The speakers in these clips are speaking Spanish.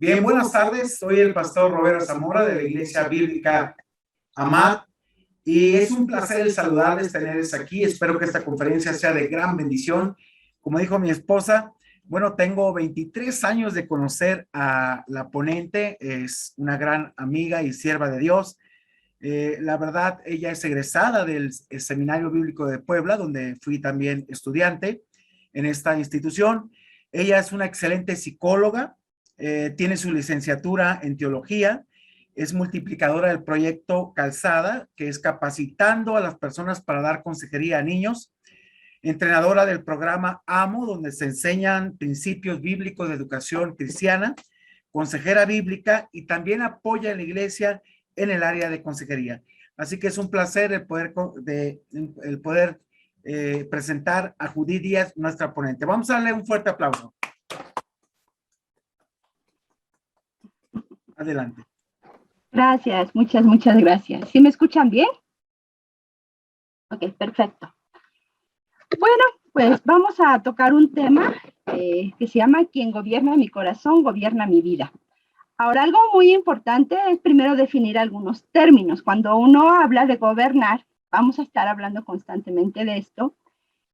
Bien, buenas tardes. Soy el pastor Roberto Zamora de la Iglesia Bíblica Amad y es un placer el saludarles, tenerles aquí. Espero que esta conferencia sea de gran bendición. Como dijo mi esposa, bueno, tengo 23 años de conocer a la ponente, es una gran amiga y sierva de Dios. La verdad, ella es egresada del Seminario Bíblico de Puebla, donde fui también estudiante en esta institución. Ella es una excelente psicóloga, tiene su licenciatura en teología, es multiplicadora del proyecto Calzada, que es capacitando a las personas para dar consejería a niños, entrenadora del programa AMO, donde se enseñan principios bíblicos de educación cristiana, consejera bíblica y también apoya en la iglesia en el área de consejería. Así que es un placer el poder presentar a Judith Díaz, nuestra ponente. Vamos a darle un fuerte aplauso. Adelante. Gracias, muchas gracias. ¿Sí me escuchan bien? Ok, perfecto. Bueno, pues vamos a tocar un tema que se llama "Quien gobierna mi corazón, gobierna mi vida". Ahora, algo muy importante es primero definir algunos términos. Cuando uno habla de gobernar, vamos a estar hablando constantemente de esto.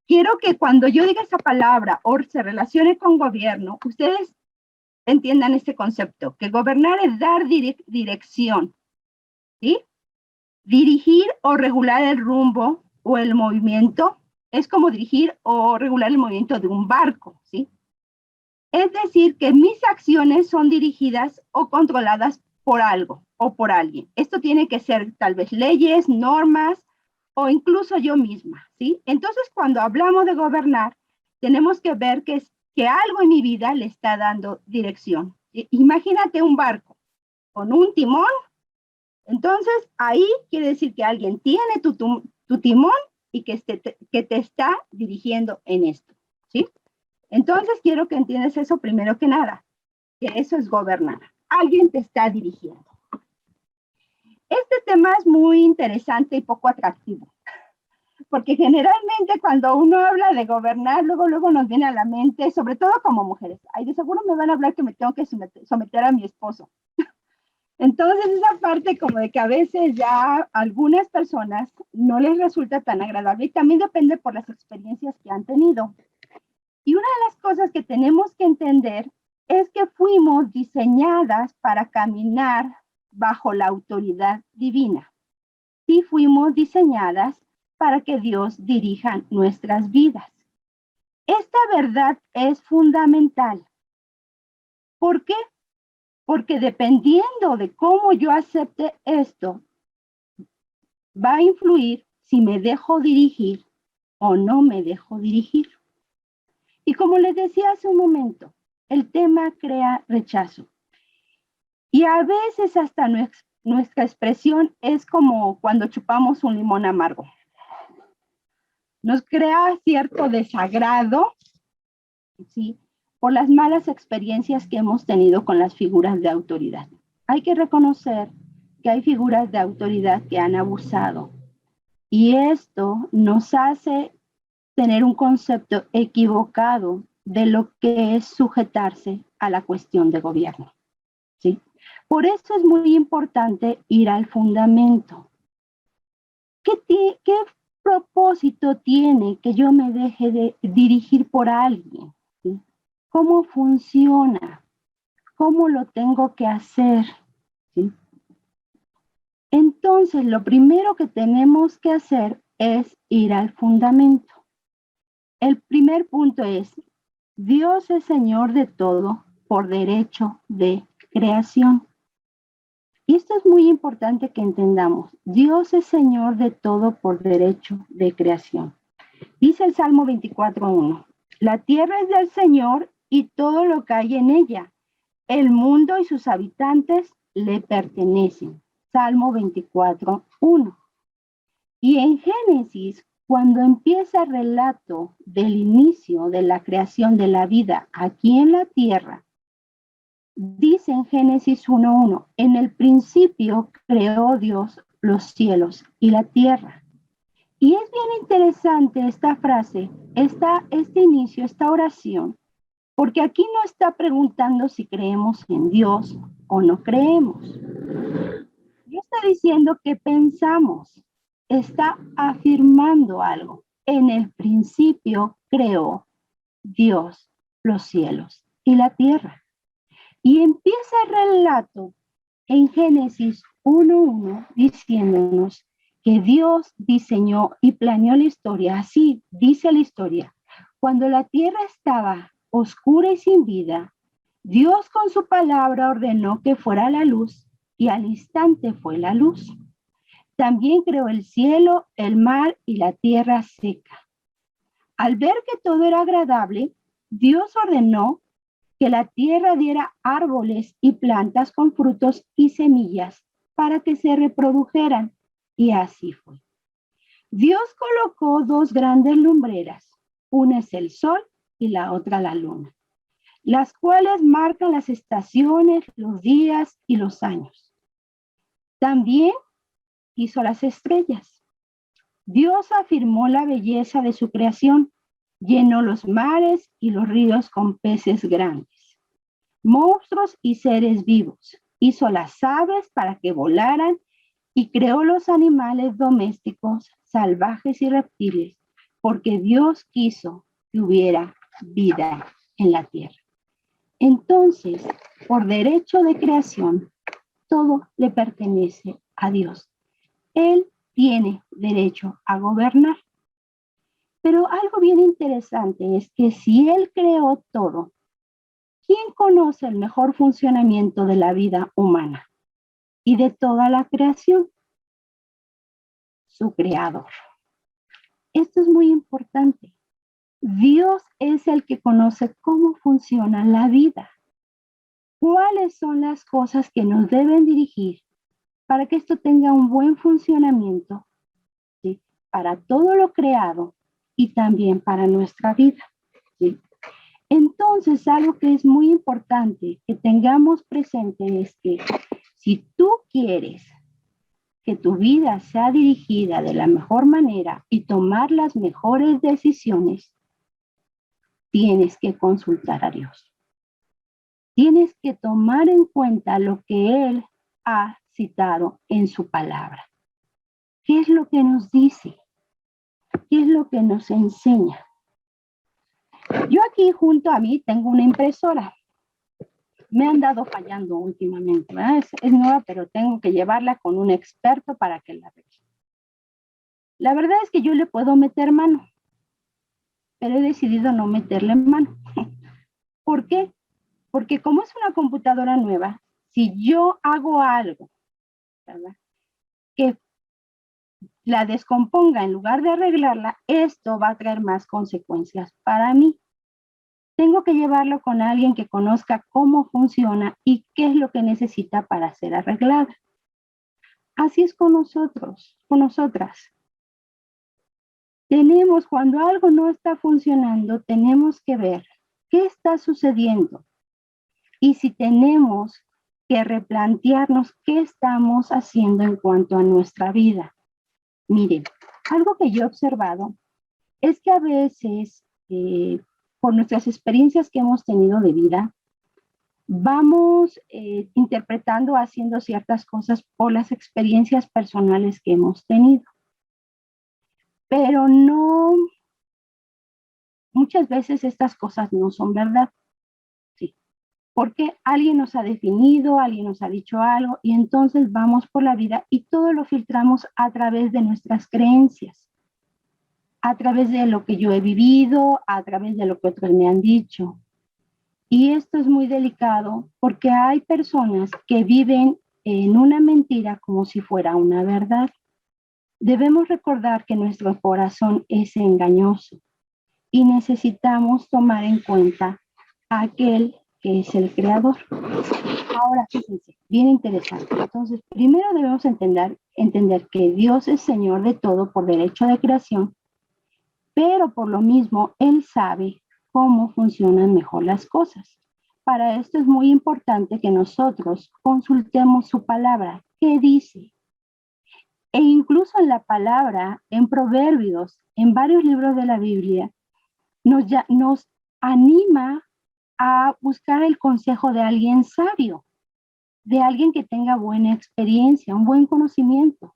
Quiero que cuando yo diga esa palabra o se relacione con gobierno, ustedes entiendan este concepto, que gobernar es dar dirección, ¿sí? Dirigir o regular el rumbo o el movimiento es como dirigir o regular el movimiento de un barco, ¿sí? Es decir, que mis acciones son dirigidas o controladas por algo o por alguien. Esto tiene que ser tal vez leyes, normas o incluso yo misma, ¿sí? Entonces, cuando hablamos de gobernar, tenemos que ver que algo en mi vida le está dando dirección. Imagínate un barco con un timón. Entonces, ahí quiere decir que alguien tiene tu timón y que te está dirigiendo en esto, ¿sí? Entonces, quiero que entiendas eso primero que nada, que eso es gobernar. Alguien te está dirigiendo. Este tema es muy interesante y poco atractivo, porque generalmente cuando uno habla de gobernar, luego nos viene a la mente, sobre todo como mujeres, ay, de seguro me van a hablar que me tengo que someter a mi esposo. Entonces, esa parte como de que a veces ya a algunas personas no les resulta tan agradable y también depende por las experiencias que han tenido. Y una de las cosas que tenemos que entender es que fuimos diseñadas para caminar bajo la autoridad divina. Sí fuimos diseñadas para que Dios dirija nuestras vidas. Esta verdad es fundamental. ¿Por qué? Porque dependiendo de cómo yo acepte esto, va a influir si me dejo dirigir o no me dejo dirigir. Y como les decía hace un momento, el tema crea rechazo. Y a veces hasta nuestra expresión es como cuando chupamos un limón amargo. Nos crea cierto desagrado, ¿sí?, por las malas experiencias que hemos tenido con las figuras de autoridad. Hay que reconocer que hay figuras de autoridad que han abusado. Y esto nos hace tener un concepto equivocado de lo que es sujetarse a la cuestión de gobierno, ¿sí? Por eso es muy importante ir al fundamento. ¿Qué propósito tiene que yo me deje de dirigir por alguien? ¿Sí? ¿Cómo funciona? ¿Cómo lo tengo que hacer? ¿Sí? Entonces, lo primero que tenemos que hacer es ir al fundamento. El primer punto es, Dios es Señor de todo por derecho de creación. Y esto es muy importante que entendamos. Dios es Señor de todo por derecho de creación. Dice el Salmo 24:1, la tierra es del Señor y todo lo que hay en ella. El mundo y sus habitantes le pertenecen. Salmo 24:1. Y en Génesis, cuando empieza el relato del inicio de la creación de la vida aquí en la tierra, dice en Génesis 1:1, en el principio creó Dios los cielos y la tierra. Y es bien interesante esta frase, este inicio, esta oración, Porque aquí no está preguntando si creemos en Dios o no creemos. No está diciendo que pensamos, está afirmando algo. En el principio creó Dios los cielos y la tierra. Y empieza el relato en Génesis 1:1 diciéndonos que Dios diseñó y planeó la historia. Así dice la historia. Cuando la tierra estaba oscura y sin vida, Dios con su palabra ordenó que fuera la luz y al instante fue la luz. También creó el cielo, el mar y la tierra seca. Al ver que todo era agradable, Dios ordenó que la tierra diera árboles y plantas con frutos y semillas para que se reprodujeran. Y así fue. Dios colocó dos grandes lumbreras, una es el sol y la otra la luna, las cuales marcan las estaciones, los días y los años. También hizo las estrellas. Dios afirmó la belleza de su creación, llenó los mares y los ríos con peces grandes, monstruos y seres vivos. Hizo las aves para que volaran y creó los animales domésticos, salvajes y reptiles, porque Dios quiso que hubiera vida en la tierra. Entonces, por derecho de creación, todo le pertenece a Dios. Él tiene derecho a gobernar. Pero algo bien interesante es que si Él creó todo, ¿quién conoce el mejor funcionamiento de la vida humana y de toda la creación? Su creador. Esto es muy importante. Dios es el que conoce cómo funciona la vida. ¿Cuáles son las cosas que nos deben dirigir para que esto tenga un buen funcionamiento? ¿Sí? Para todo lo creado y también para nuestra vida. ¿Sí? Entonces, algo que es muy importante que tengamos presente es que si tú quieres que tu vida sea dirigida de la mejor manera y tomar las mejores decisiones, tienes que consultar a Dios. Tienes que tomar en cuenta lo que Él ha citado en su palabra. ¿Qué es lo que nos dice? ¿Qué es lo que nos enseña? Yo aquí junto a mí tengo una impresora. Me han dado fallando últimamente, ¿verdad? Es nueva, pero tengo que llevarla con un experto para que la arregle. La verdad es que yo le puedo meter mano, pero he decidido no meterle mano. ¿Por qué? Porque como es una computadora nueva, si yo hago algo, ¿verdad?, que la descomponga en lugar de arreglarla, esto va a traer más consecuencias para mí. Tengo que llevarlo con alguien que conozca cómo funciona y qué es lo que necesita para ser arreglada. Así es con nosotros, con nosotras. Cuando algo no está funcionando, tenemos que ver qué está sucediendo y si tenemos que replantearnos qué estamos haciendo en cuanto a nuestra vida. Miren, algo que yo he observado es que a veces, por nuestras experiencias que hemos tenido de vida, vamos interpretando, haciendo ciertas cosas por las experiencias personales que hemos tenido. Pero no, muchas veces estas cosas no son verdad. Sí, porque alguien nos ha definido, alguien nos ha dicho algo y entonces vamos por la vida y todo lo filtramos a través de nuestras creencias, a través de lo que yo he vivido, a través de lo que otros me han dicho. Y esto es muy delicado porque hay personas que viven en una mentira como si fuera una verdad. Debemos recordar que nuestro corazón es engañoso y necesitamos tomar en cuenta a aquel que es el creador. Ahora, fíjense, bien interesante. Entonces, primero debemos entender que Dios es Señor de todo por derecho de creación, pero por lo mismo Él sabe cómo funcionan mejor las cosas. Para esto es muy importante que nosotros consultemos su palabra. ¿Qué dice? E incluso en la palabra, en Proverbios, en varios libros de la Biblia, nos anima a buscar el consejo de alguien sabio, de alguien que tenga buena experiencia, un buen conocimiento.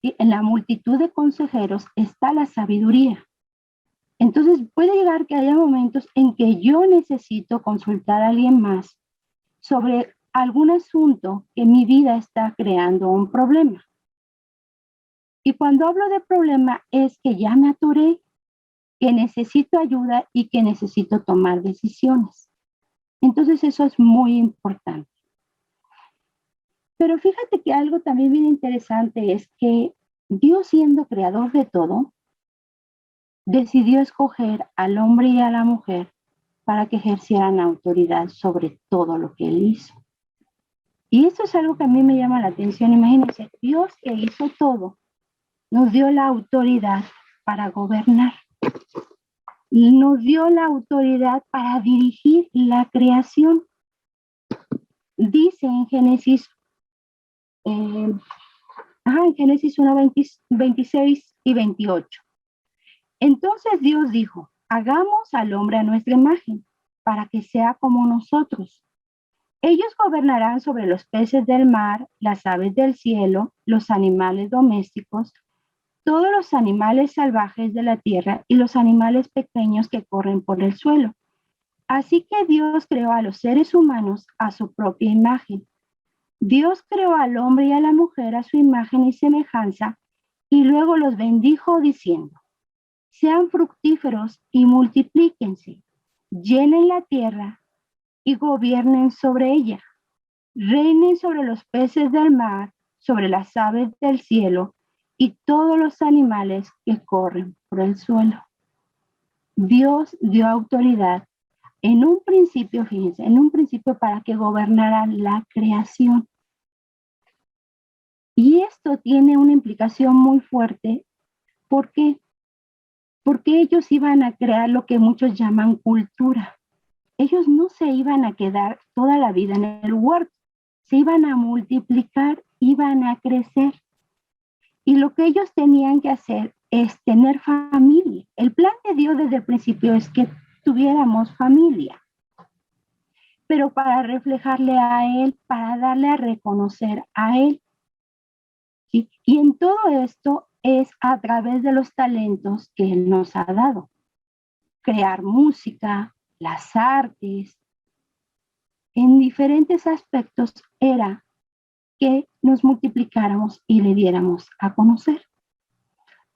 Y en la multitud de consejeros está la sabiduría. Entonces puede llegar que haya momentos en que yo necesito consultar a alguien más sobre algún asunto que mi vida está creando un problema. Y cuando hablo de problema es que ya me atoré, que necesito ayuda y que necesito tomar decisiones. Entonces eso es muy importante. Pero fíjate que algo también bien interesante es que Dios, siendo creador de todo, decidió escoger al hombre y a la mujer para que ejercieran autoridad sobre todo lo que él hizo. Y esto es algo que a mí me llama la atención. Imagínense, Dios, que hizo todo, nos dio la autoridad para gobernar. Nos dio la autoridad para dirigir la creación. Dice en Génesis, en Génesis 1, 26 y 28. Entonces Dios dijo, hagamos al hombre a nuestra imagen, para que sea como nosotros. Ellos gobernarán sobre los peces del mar, las aves del cielo, los animales domésticos, todos los animales salvajes de la tierra y los animales pequeños que corren por el suelo. Así que Dios creó a los seres humanos a su propia imagen. Dios creó al hombre y a la mujer a su imagen y semejanza, y luego los bendijo diciendo, sean fructíferos y multiplíquense, llenen la tierra y gobiernen sobre ella, reinen sobre los peces del mar, sobre las aves del cielo y todos los animales que corren por el suelo. Dios dio autoridad en un principio, fíjense, en un principio para que gobernaran la creación. Y esto tiene una implicación muy fuerte. ¿Por qué? Porque ellos iban a crear lo que muchos llaman cultura. Ellos no se iban a quedar toda la vida en el huerto, se iban a multiplicar, iban a crecer. Y lo que ellos tenían que hacer es tener familia. El plan de Dios desde el principio es que tuviéramos familia, pero para reflejarle a Él, para darle a reconocer a Él. ¿Sí? Y en todo esto es a través de los talentos que Él nos ha dado. Crear música, las artes, en diferentes aspectos era que nos multiplicáramos y le diéramos a conocer.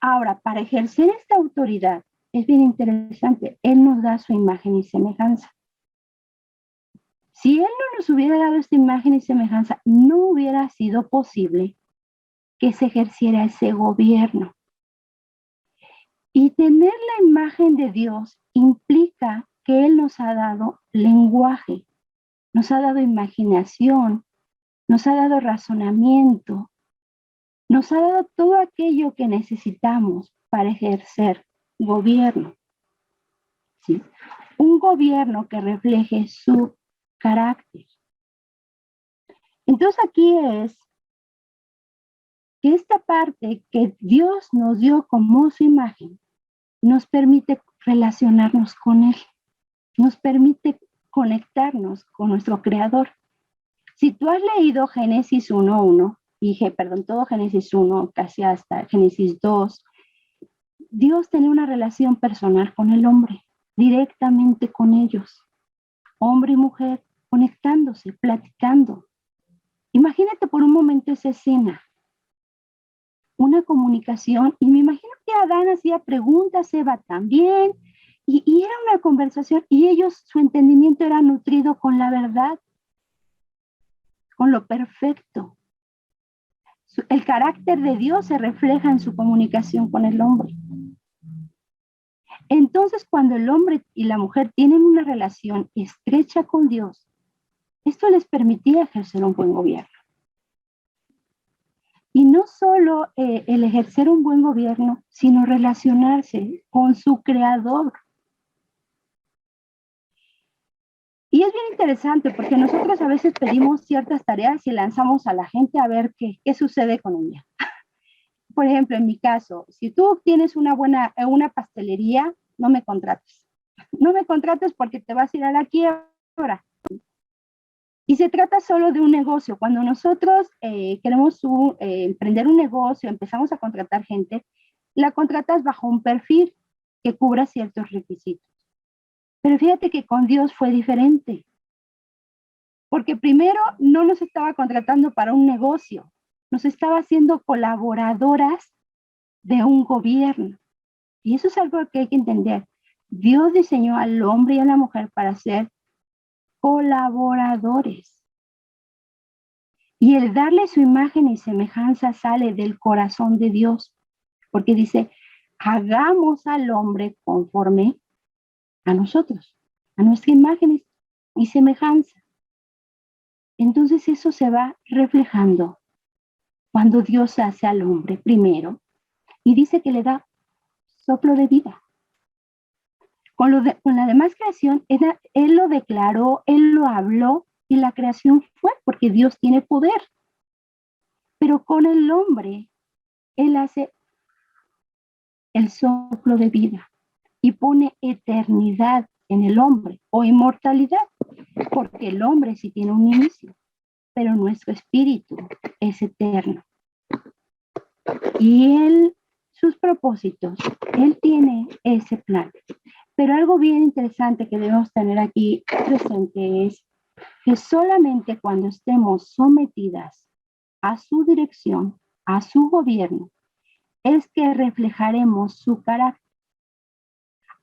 Ahora, para ejercer esta autoridad, es bien interesante, Él nos da su imagen y semejanza. Si Él no nos hubiera dado esta imagen y semejanza, no hubiera sido posible que se ejerciera ese gobierno. Y tener la imagen de Dios implica que Él nos ha dado lenguaje, nos ha dado imaginación, nos ha dado razonamiento, nos ha dado todo aquello que necesitamos para ejercer gobierno. ¿Sí? Un gobierno que refleje su carácter. Entonces aquí es que esta parte que Dios nos dio como su imagen nos permite relacionarnos con Él, nos permite conectarnos con nuestro Creador. Si tú has leído Génesis 1:1, todo Génesis 1, casi hasta Génesis 2, Dios tenía una relación personal con el hombre, directamente con ellos, hombre y mujer, conectándose, platicando. Imagínate por un momento esa escena, una comunicación, y me imagino que Adán hacía preguntas, Eva también, y era una conversación, y ellos, su entendimiento era nutrido con la verdad, con lo perfecto. El carácter de Dios se refleja en su comunicación con el hombre. Entonces, cuando el hombre y la mujer tienen una relación estrecha con Dios, esto les permitía ejercer un buen gobierno. Y no solo el ejercer un buen gobierno, sino relacionarse con su creador. Y es bien interesante porque nosotros a veces pedimos ciertas tareas y lanzamos a la gente a ver qué sucede con ella. Por ejemplo, en mi caso, si tú tienes una pastelería, no me contrates. no me contrates porque te vas a ir a la quiebra. Y se trata solo de un negocio. Cuando nosotros queremos emprender un negocio, empezamos a contratar gente, la contratas bajo un perfil que cubra ciertos requisitos. Pero fíjate que con Dios fue diferente. Porque primero no nos estaba contratando para un negocio, nos estaba haciendo colaboradoras de un gobierno. Y eso es algo que hay que entender. Dios diseñó al hombre y a la mujer para ser colaboradores. Y el darle su imagen y semejanza sale del corazón de Dios, porque dice, hagamos al hombre conforme a nosotros, a nuestra imagen y semejanza. Entonces eso se va reflejando cuando Dios hace al hombre primero y dice que le da soplo de vida. Con la demás creación, él lo declaró, él lo habló y la creación fue porque Dios tiene poder. Pero con el hombre, él hace el soplo de vida y pone eternidad en el hombre o inmortalidad, porque el hombre sí tiene un inicio, pero nuestro espíritu es eterno. Y sus propósitos, él tiene ese plan. Pero algo bien interesante que debemos tener aquí presente es que solamente cuando estemos sometidas a su dirección, a su gobierno, es que reflejaremos su carácter.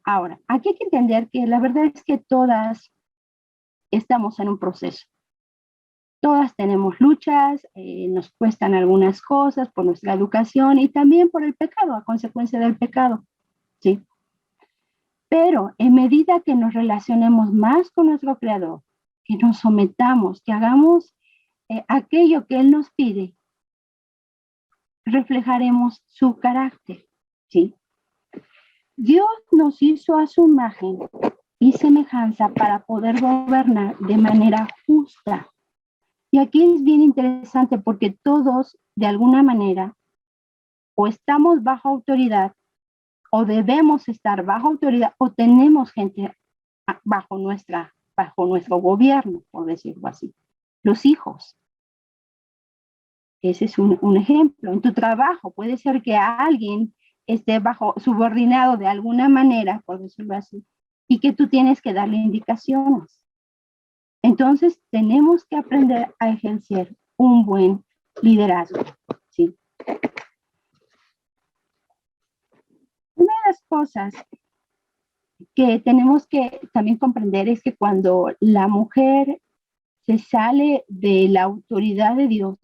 Ahora, aquí hay que entender que la verdad es que todas estamos en un proceso. Todas tenemos luchas, nos cuestan algunas cosas por nuestra educación y también por el pecado, a consecuencia del pecado, ¿sí? Pero en medida que nos relacionemos más con nuestro Creador, que nos sometamos, que hagamos aquello que Él nos pide, reflejaremos su carácter, ¿sí? Dios nos hizo a su imagen y semejanza para poder gobernar de manera justa. Y aquí es bien interesante porque todos, de alguna manera, o estamos bajo autoridad, o debemos estar bajo autoridad, o tenemos gente bajo nuestro gobierno, por decirlo así. Los hijos. Ese es un ejemplo. En tu trabajo puede ser que alguien esté bajo subordinado de alguna manera, por decirlo así, y que tú tienes que darle indicaciones. Entonces, tenemos que aprender a ejercer un buen liderazgo, ¿sí? Una de las cosas que tenemos que también comprender es que cuando la mujer se sale de la autoridad de Dios,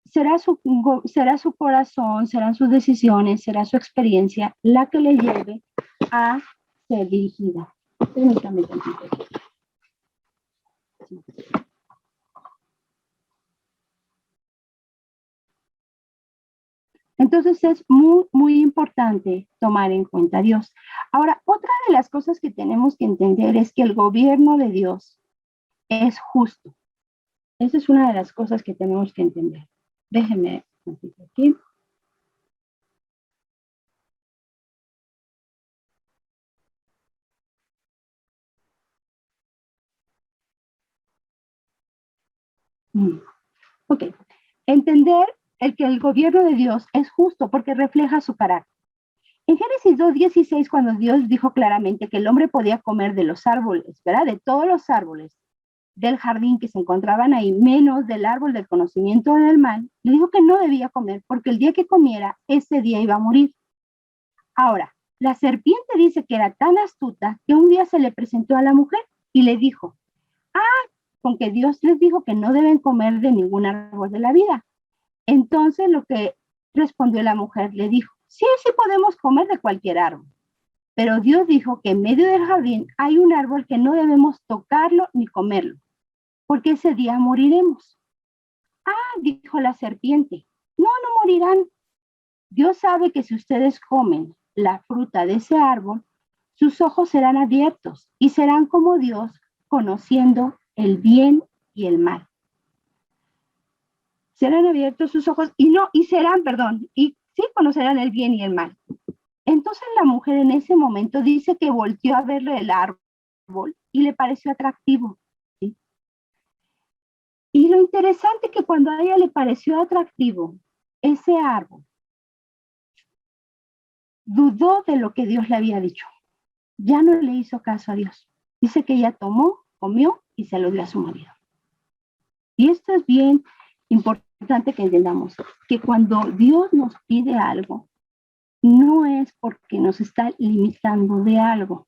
será su corazón, serán sus decisiones, será su experiencia la que le lleve a ser dirigida. Permítame tantito. Entonces es muy, muy importante tomar en cuenta a Dios. Ahora, otra de las cosas que tenemos que entender es que el gobierno de Dios es justo. Esa es una de las cosas que tenemos que entender. Déjenme aquí. Ok. Entender que el gobierno de Dios es justo porque refleja su carácter. En Génesis 2:16, cuando Dios dijo claramente que el hombre podía comer de los árboles, ¿verdad? De todos los árboles del jardín que se encontraban ahí, menos del árbol del conocimiento del mal, le dijo que no debía comer porque el día que comiera, ese día iba a morir. Ahora, la serpiente dice que era tan astuta que un día se le presentó a la mujer y le dijo, con que Dios les dijo que no deben comer de ningún árbol de la vida. Entonces lo que respondió la mujer le dijo, sí podemos comer de cualquier árbol. Pero Dios dijo que en medio del jardín hay un árbol que no debemos tocarlo ni comerlo, porque ese día moriremos. Dijo la serpiente, no morirán. Dios sabe que si ustedes comen la fruta de ese árbol, sus ojos serán abiertos y serán como Dios, conociendo el bien y el mal. Serán abiertos sus ojos y sí conocerán el bien y el mal. Entonces la mujer en ese momento dice que volteó a verle el árbol y le pareció atractivo, ¿sí? Y lo interesante es que cuando a ella le pareció atractivo ese árbol, dudó de lo que Dios le había dicho. Ya no le hizo caso a Dios. Dice que ella tomó, comió y se lo dio a su marido. Y esto es bien importante que entendamos, que cuando Dios nos pide algo, no es porque nos está limitando de algo,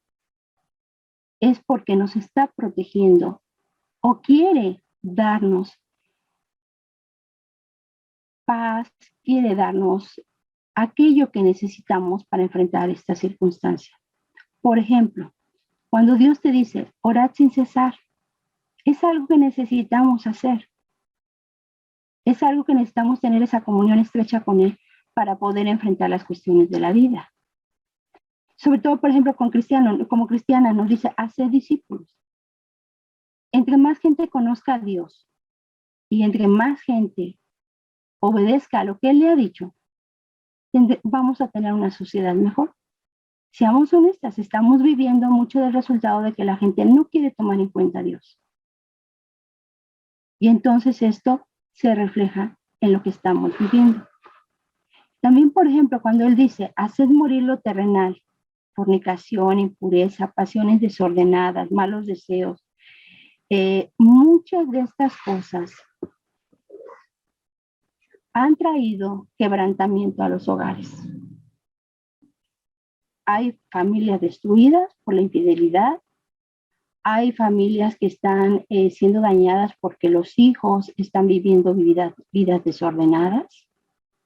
es porque nos está protegiendo o quiere darnos paz, quiere darnos aquello que necesitamos para enfrentar esta circunstancia. Por ejemplo, cuando Dios te dice, orad sin cesar, es algo que necesitamos hacer. Es algo que necesitamos tener esa comunión estrecha con Él para poder enfrentar las cuestiones de la vida. Sobre todo, por ejemplo, como cristiana nos dice, hacer discípulos. Entre más gente conozca a Dios y entre más gente obedezca a lo que Él le ha dicho, vamos a tener una sociedad mejor. Seamos honestas, estamos viviendo mucho del resultado de que la gente no quiere tomar en cuenta a Dios. Y entonces esto se refleja en lo que estamos viviendo. También, por ejemplo, cuando Él dice, haced morir lo terrenal, fornicación, impureza, pasiones desordenadas, malos deseos, muchas de estas cosas han traído quebrantamiento a los hogares. Hay familias destruidas por la infidelidad, hay familias que están siendo dañadas porque los hijos están viviendo vidas desordenadas,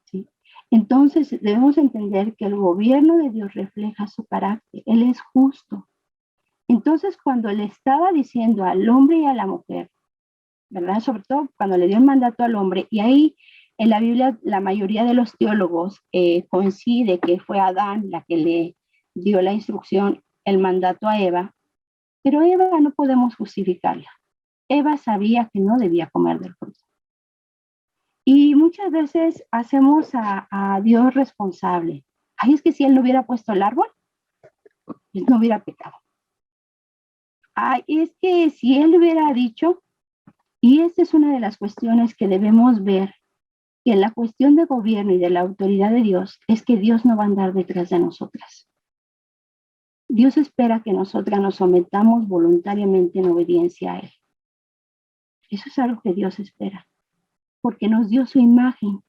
¿sí? Entonces debemos entender que el gobierno de Dios refleja su carácter, Él es justo. Entonces cuando le estaba diciendo al hombre y a la mujer, ¿verdad? Sobre todo cuando le dio el mandato al hombre, y ahí en la Biblia la mayoría de los teólogos coincide que fue Adán la que le dio la instrucción, el mandato a Eva, pero Eva no podemos justificarla. Eva sabía que no debía comer del fruto. Y muchas veces hacemos a Dios responsable. Ay, es que si Él no hubiera puesto el árbol, Él no hubiera pecado. Ay, es que si Él hubiera dicho, y esta es una de las cuestiones que debemos ver, que en la cuestión de gobierno y de la autoridad de Dios, es que Dios no va a andar detrás de nosotras. Dios espera que nosotras nos sometamos voluntariamente en obediencia a Él. Eso es algo que Dios espera, porque nos dio su imagen,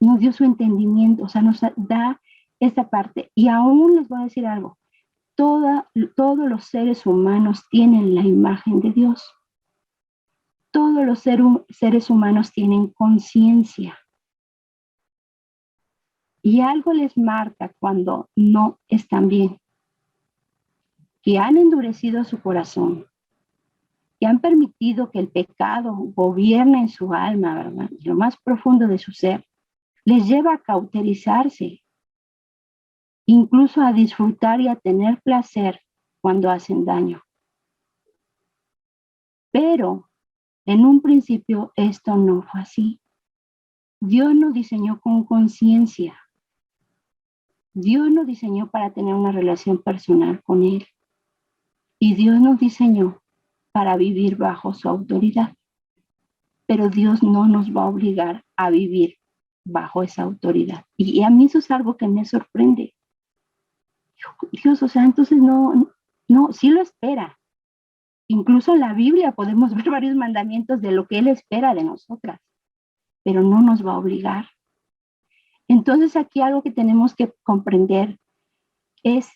nos dio su entendimiento, o sea, nos da esta parte. Y aún les voy a decir algo, todos los seres humanos tienen la imagen de Dios. Todos los seres humanos tienen conciencia. Y algo les marca cuando no están bien. Que han endurecido su corazón. Que han permitido que el pecado gobierne en su alma, ¿verdad? En lo más profundo de su ser. Les lleva a cauterizarse. Incluso a disfrutar y a tener placer cuando hacen daño. Pero en un principio esto no fue así. Dios nos diseñó con conciencia. Dios nos diseñó para tener una relación personal con Él. Y Dios nos diseñó para vivir bajo su autoridad. Pero Dios no nos va a obligar a vivir bajo esa autoridad. Y a mí eso es algo que me sorprende. Dios, o sea, entonces no, sí lo espera. Incluso en la Biblia podemos ver varios mandamientos de lo que Él espera de nosotras, pero no nos va a obligar. Entonces aquí algo que tenemos que comprender es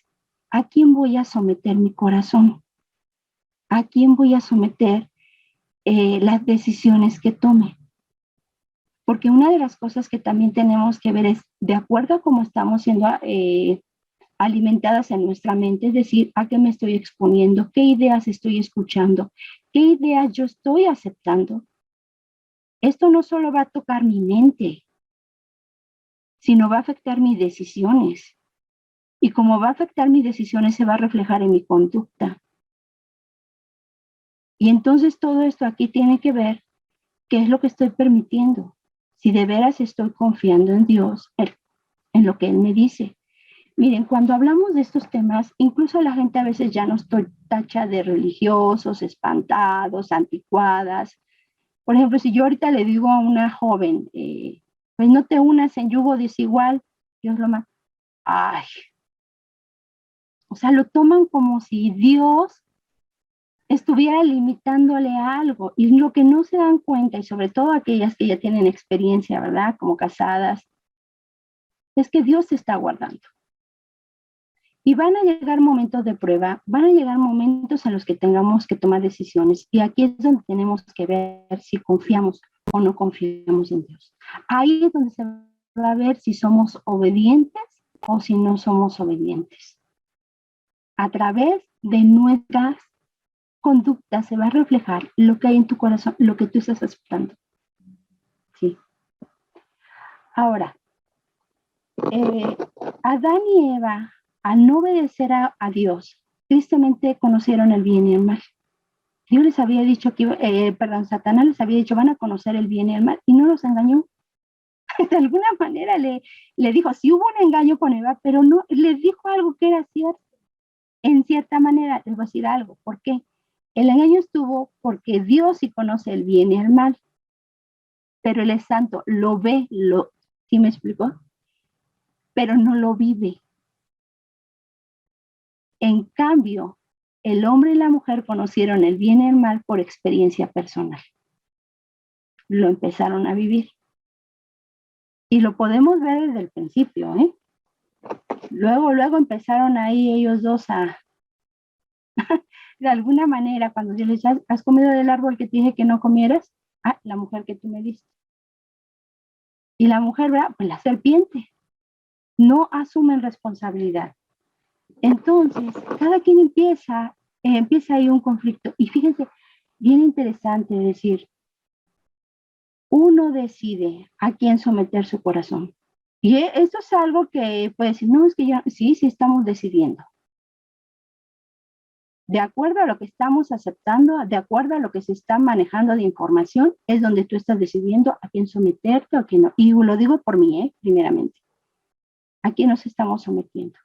a quién voy a someter mi corazón, a quién voy a someter las decisiones que tome. Porque una de las cosas que también tenemos que ver es, de acuerdo a cómo estamos siendo alimentadas en nuestra mente, es decir, a qué me estoy exponiendo, qué ideas estoy escuchando, qué ideas yo estoy aceptando. Esto no solo va a tocar mi mente, sino va a afectar mis decisiones. Y como va a afectar mis decisiones, se va a reflejar en mi conducta. Y entonces todo esto aquí tiene que ver qué es lo que estoy permitiendo. Si de veras estoy confiando en Dios, en lo que Él me dice. Miren, cuando hablamos de estos temas, incluso la gente a veces ya nos tacha de religiosos, espantados, anticuadas. Por ejemplo, si yo ahorita le digo a una joven, pues no te unas en yugo desigual, Dios lo manda. Ay, o sea, lo toman como si Dios estuviera limitándole algo. Y lo que no se dan cuenta, y sobre todo aquellas que ya tienen experiencia, ¿verdad? Como casadas, es que Dios se está guardando. Y van a llegar momentos de prueba, van a llegar momentos en los que tengamos que tomar decisiones. Y aquí es donde tenemos que ver si confiamos o no confiamos en Dios. Ahí es donde se va a ver si somos obedientes o si no somos obedientes. A través de nuestras conductas se va a reflejar lo que hay en tu corazón, lo que tú estás aceptando. Sí. Ahora, Adán y Eva, al no obedecer a Dios, tristemente conocieron el bien y el mal. Dios les había dicho que, Satanás les había dicho, van a conocer el bien y el mal, y no los engañó. De alguna manera le dijo, sí hubo un engaño con Eva, pero no, les dijo algo que era cierto. En cierta manera, les voy a decir algo. ¿Por qué? El engaño estuvo porque Dios sí conoce el bien y el mal, pero Él es santo, lo ve, ¿sí me explicó? Pero no lo vive. En cambio, el hombre y la mujer conocieron el bien y el mal por experiencia personal. Lo empezaron a vivir. Y lo podemos ver desde el principio, ¿eh? Luego empezaron ahí ellos dos a, de alguna manera, cuando Dios les dice, ¿has comido del árbol que te dije que no comieras? Ah, la mujer que tú me diste. Y la mujer, ¿verdad? Pues la serpiente. No asumen responsabilidad. Entonces, cada quien empieza ahí un conflicto. Y fíjense, bien interesante decir, uno decide a quién someter su corazón. Y esto es algo que puede decir, no, es que ya, sí estamos decidiendo. De acuerdo a lo que estamos aceptando, de acuerdo a lo que se está manejando de información, es donde tú estás decidiendo a quién someterte o a quién no. Y lo digo por mí, primeramente. ¿A quién nos estamos sometiendo?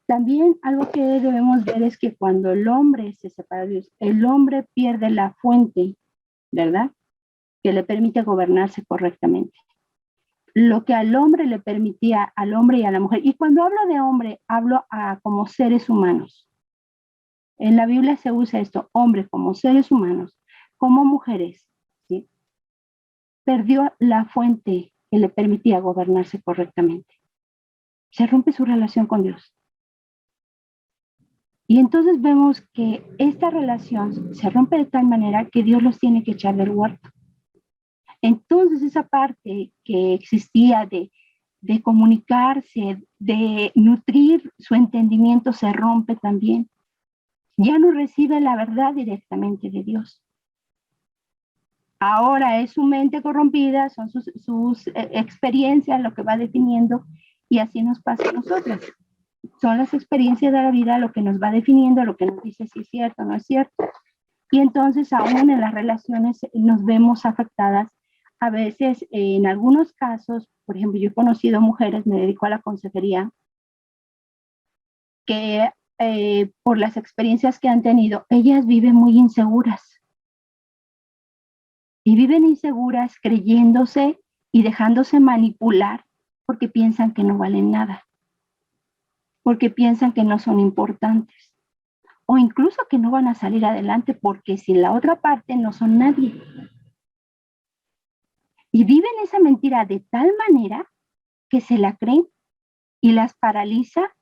También algo que debemos ver es que cuando el hombre se separa de Dios, el hombre pierde la fuente, ¿verdad? Que le permite gobernarse correctamente. Lo que al hombre le permitía, al hombre y a la mujer. Y cuando hablo de hombre, hablo como seres humanos. En la Biblia se usa esto, hombre como seres humanos, como mujeres, ¿sí? Perdió la fuente que le permitía gobernarse correctamente. Se rompe su relación con Dios. Y entonces vemos que esta relación se rompe de tal manera que Dios los tiene que echar del huerto. Entonces esa parte que existía de comunicarse, de nutrir su entendimiento, se rompe también. Ya no recibe la verdad directamente de Dios. Ahora es su mente corrompida, son sus experiencias lo que va definiendo, y así nos pasa a nosotros. Son las experiencias de la vida lo que nos va definiendo, lo que nos dice si es cierto o no es cierto. Y entonces aún en las relaciones nos vemos afectadas. A veces, en algunos casos, por ejemplo, yo he conocido mujeres, me dedico a la consejería, que por las experiencias que han tenido, ellas viven muy inseguras. Y viven inseguras creyéndose y dejándose manipular porque piensan que no valen nada, porque piensan que no son importantes, o incluso que no van a salir adelante porque sin la otra parte no son nadie. Y viven esa mentira de tal manera que se la creen y las paraliza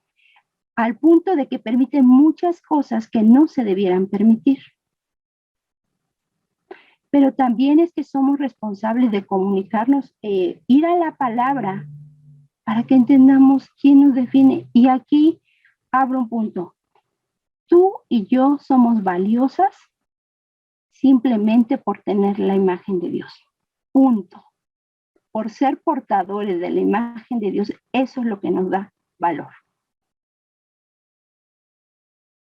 al punto de que permiten muchas cosas que no se debieran permitir. Pero también es que somos responsables de comunicarnos, ir a la palabra para que entendamos quién nos define. Y aquí abro un punto. Tú y yo somos valiosas simplemente por tener la imagen de Dios. Punto. Por ser portadores de la imagen de Dios, eso es lo que nos da valor.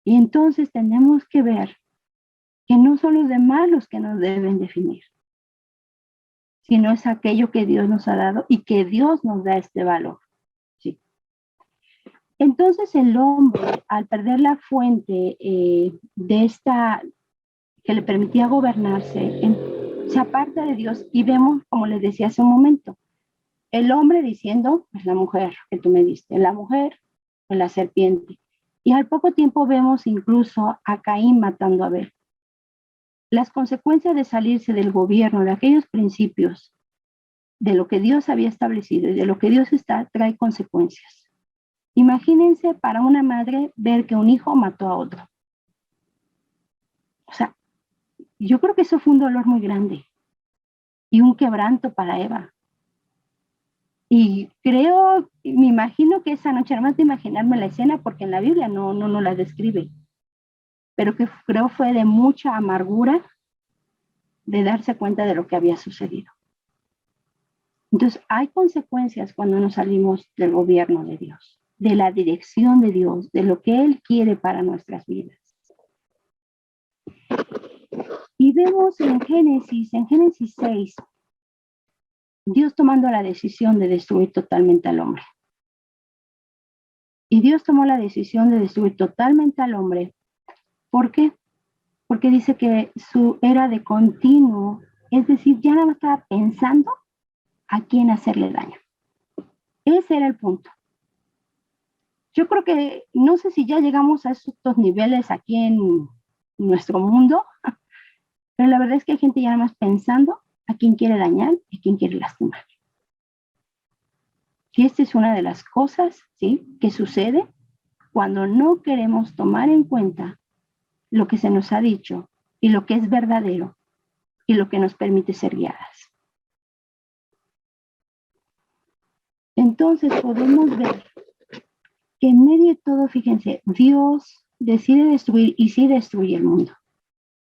Y entonces tenemos que ver que no son los demás los que nos deben definir, sino es aquello que Dios nos ha dado y que Dios nos da este valor. ¿Sí? Entonces el hombre, al perder la fuente de esta que le permitía gobernarse, se aparta de Dios y vemos, como les decía hace un momento, el hombre diciendo, pues la mujer que tú me diste, la mujer, pues la serpiente. Y al poco tiempo vemos incluso a Caín matando a Abel. Las consecuencias de salirse del gobierno, de aquellos principios, de lo que Dios había establecido y de lo que Dios está, trae consecuencias. Imagínense para una madre ver que un hijo mató a otro. O sea, yo creo que eso fue un dolor muy grande y un quebranto para Eva. Y creo, me imagino que esa noche, además de imaginarme la escena, porque en la Biblia no la describe, pero que creo fue de mucha amargura de darse cuenta de lo que había sucedido. Entonces, hay consecuencias cuando nos salimos del gobierno de Dios, de la dirección de Dios, de lo que Él quiere para nuestras vidas. Y vemos en Génesis 6, Dios tomando la decisión de destruir totalmente al hombre. Y Dios tomó la decisión de destruir totalmente al hombre. ¿Por qué? Porque dice que su era de continuo, es decir, ya no estaba pensando a quién hacerle daño. Ese era el punto. Yo creo que, no sé si ya llegamos a estos niveles aquí en nuestro mundo, pero la verdad es que hay gente ya nada más pensando a quién quiere dañar y a quién quiere lastimar. Y esta es una de las cosas, ¿sí?, que sucede cuando no queremos tomar en cuenta lo que se nos ha dicho y lo que es verdadero y lo que nos permite ser guiadas. Entonces podemos ver que en medio de todo, fíjense, Dios decide destruir y sí destruye el mundo,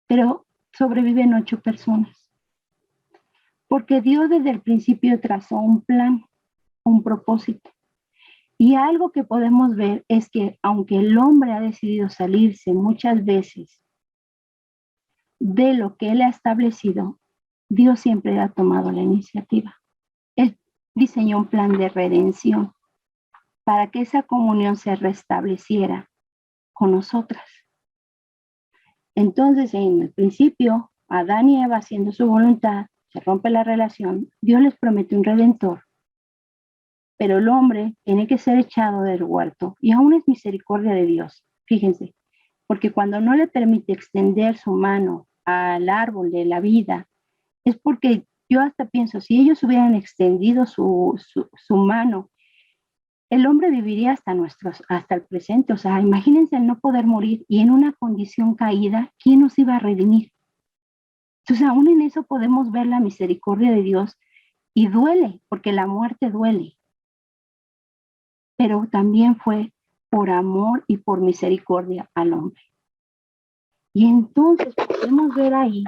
pero sobreviven 8 personas. Porque Dios desde el principio trazó un plan, un propósito. Y algo que podemos ver es que aunque el hombre ha decidido salirse muchas veces de lo que él ha establecido, Dios siempre ha tomado la iniciativa. Él diseñó un plan de redención para que esa comunión se restableciera con nosotras. Entonces, en el principio, Adán y Eva haciendo su voluntad, se rompe la relación, Dios les promete un redentor, pero el hombre tiene que ser echado del huerto y aún es misericordia de Dios, fíjense, porque cuando no le permite extender su mano al árbol de la vida, es porque yo hasta pienso, si ellos hubieran extendido su mano, el hombre viviría hasta el presente. O sea, imagínense el no poder morir y en una condición caída, ¿quién nos iba a redimir? Entonces, aún en eso podemos ver la misericordia de Dios y duele, porque la muerte duele. Pero también fue por amor y por misericordia al hombre. Y entonces podemos ver ahí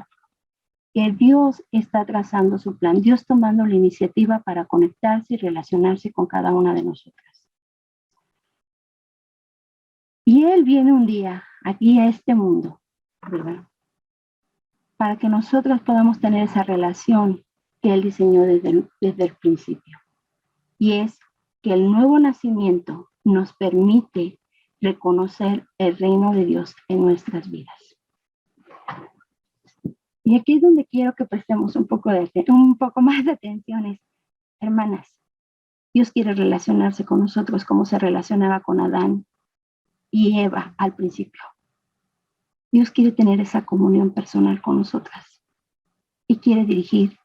que Dios está trazando su plan, Dios tomando la iniciativa para conectarse y relacionarse con cada una de nosotras. Y Él viene un día aquí a este mundo, ¿verdad?, para que nosotros podamos tener esa relación que Él diseñó desde el principio. Y es que el nuevo nacimiento nos permite reconocer el reino de Dios en nuestras vidas. Y aquí es donde quiero que prestemos un poco más de atención, hermanas. Dios quiere relacionarse con nosotros como se relacionaba con Adán y Eva al principio. Dios quiere tener esa comunión personal con nosotras y quiere dirigir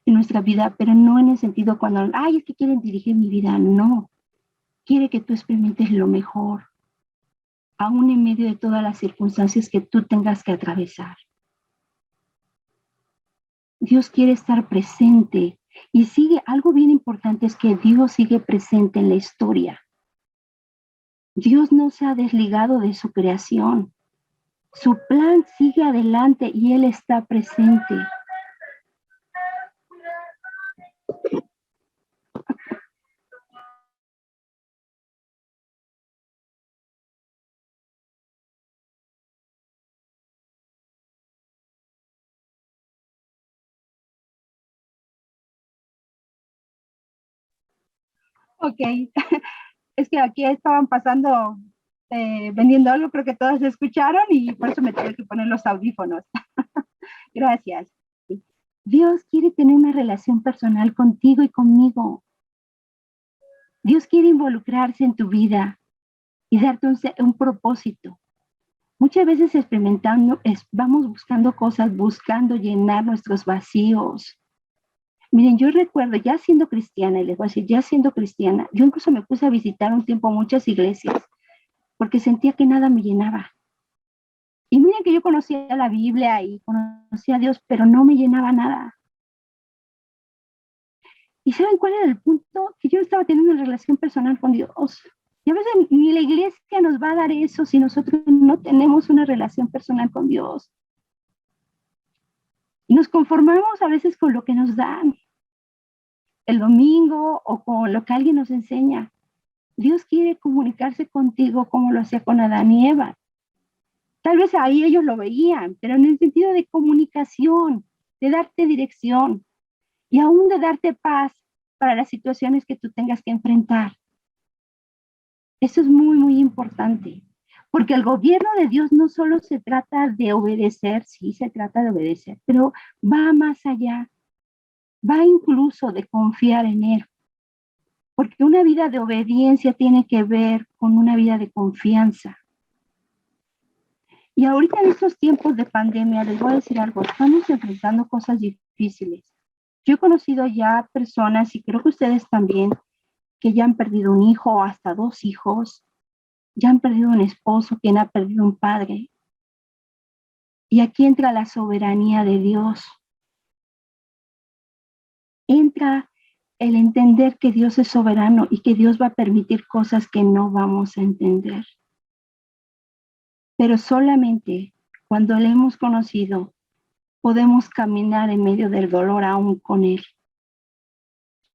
en nuestra vida, pero no en el sentido cuando, es que quieren dirigir mi vida, no. Quiere que tú experimentes lo mejor, aún en medio de todas las circunstancias que tú tengas que atravesar. Dios quiere estar presente y algo bien importante es que Dios sigue presente en la historia. Dios no se ha desligado de su creación. Su plan sigue adelante y Él está presente. Ok, Es que aquí estaban pasando, vendiendo algo, creo que todos escucharon y por eso me tuve que poner los audífonos. Gracias. Dios quiere tener una relación personal contigo y conmigo. Dios quiere involucrarse en tu vida y darte un propósito. Muchas veces vamos buscando cosas, buscando llenar nuestros vacíos. Miren, yo recuerdo, ya siendo cristiana, y les voy a decir, ya siendo cristiana, yo incluso me puse a visitar un tiempo muchas iglesias, porque sentía que nada me llenaba. Y miren que yo conocía la Biblia y conocía a Dios, pero no me llenaba nada. ¿Y saben cuál era el punto? Que yo estaba teniendo una relación personal con Dios. Y a veces ni la iglesia nos va a dar eso si nosotros no tenemos una relación personal con Dios. Y nos conformamos a veces con lo que nos dan el domingo o con lo que alguien nos enseña. Dios quiere comunicarse contigo como lo hacía con Adán y Eva. Tal vez ahí ellos lo veían, pero en el sentido de comunicación, de darte dirección y aún de darte paz para las situaciones que tú tengas que enfrentar. Eso es muy, muy importante, porque el gobierno de Dios no solo se trata de obedecer, sí se trata de obedecer, pero va más allá, va incluso de confiar en Él, porque una vida de obediencia tiene que ver con una vida de confianza. Y ahorita en estos tiempos de pandemia, les voy a decir algo, estamos enfrentando cosas difíciles. Yo he conocido ya personas, y creo que ustedes también, que ya han perdido un hijo o hasta 2 hijos, ya han perdido un esposo, quien ha perdido un padre. Y aquí entra la soberanía de Dios. Entra el entender que Dios es soberano y que Dios va a permitir cosas que no vamos a entender. Pero solamente cuando le hemos conocido, podemos caminar en medio del dolor aún con Él.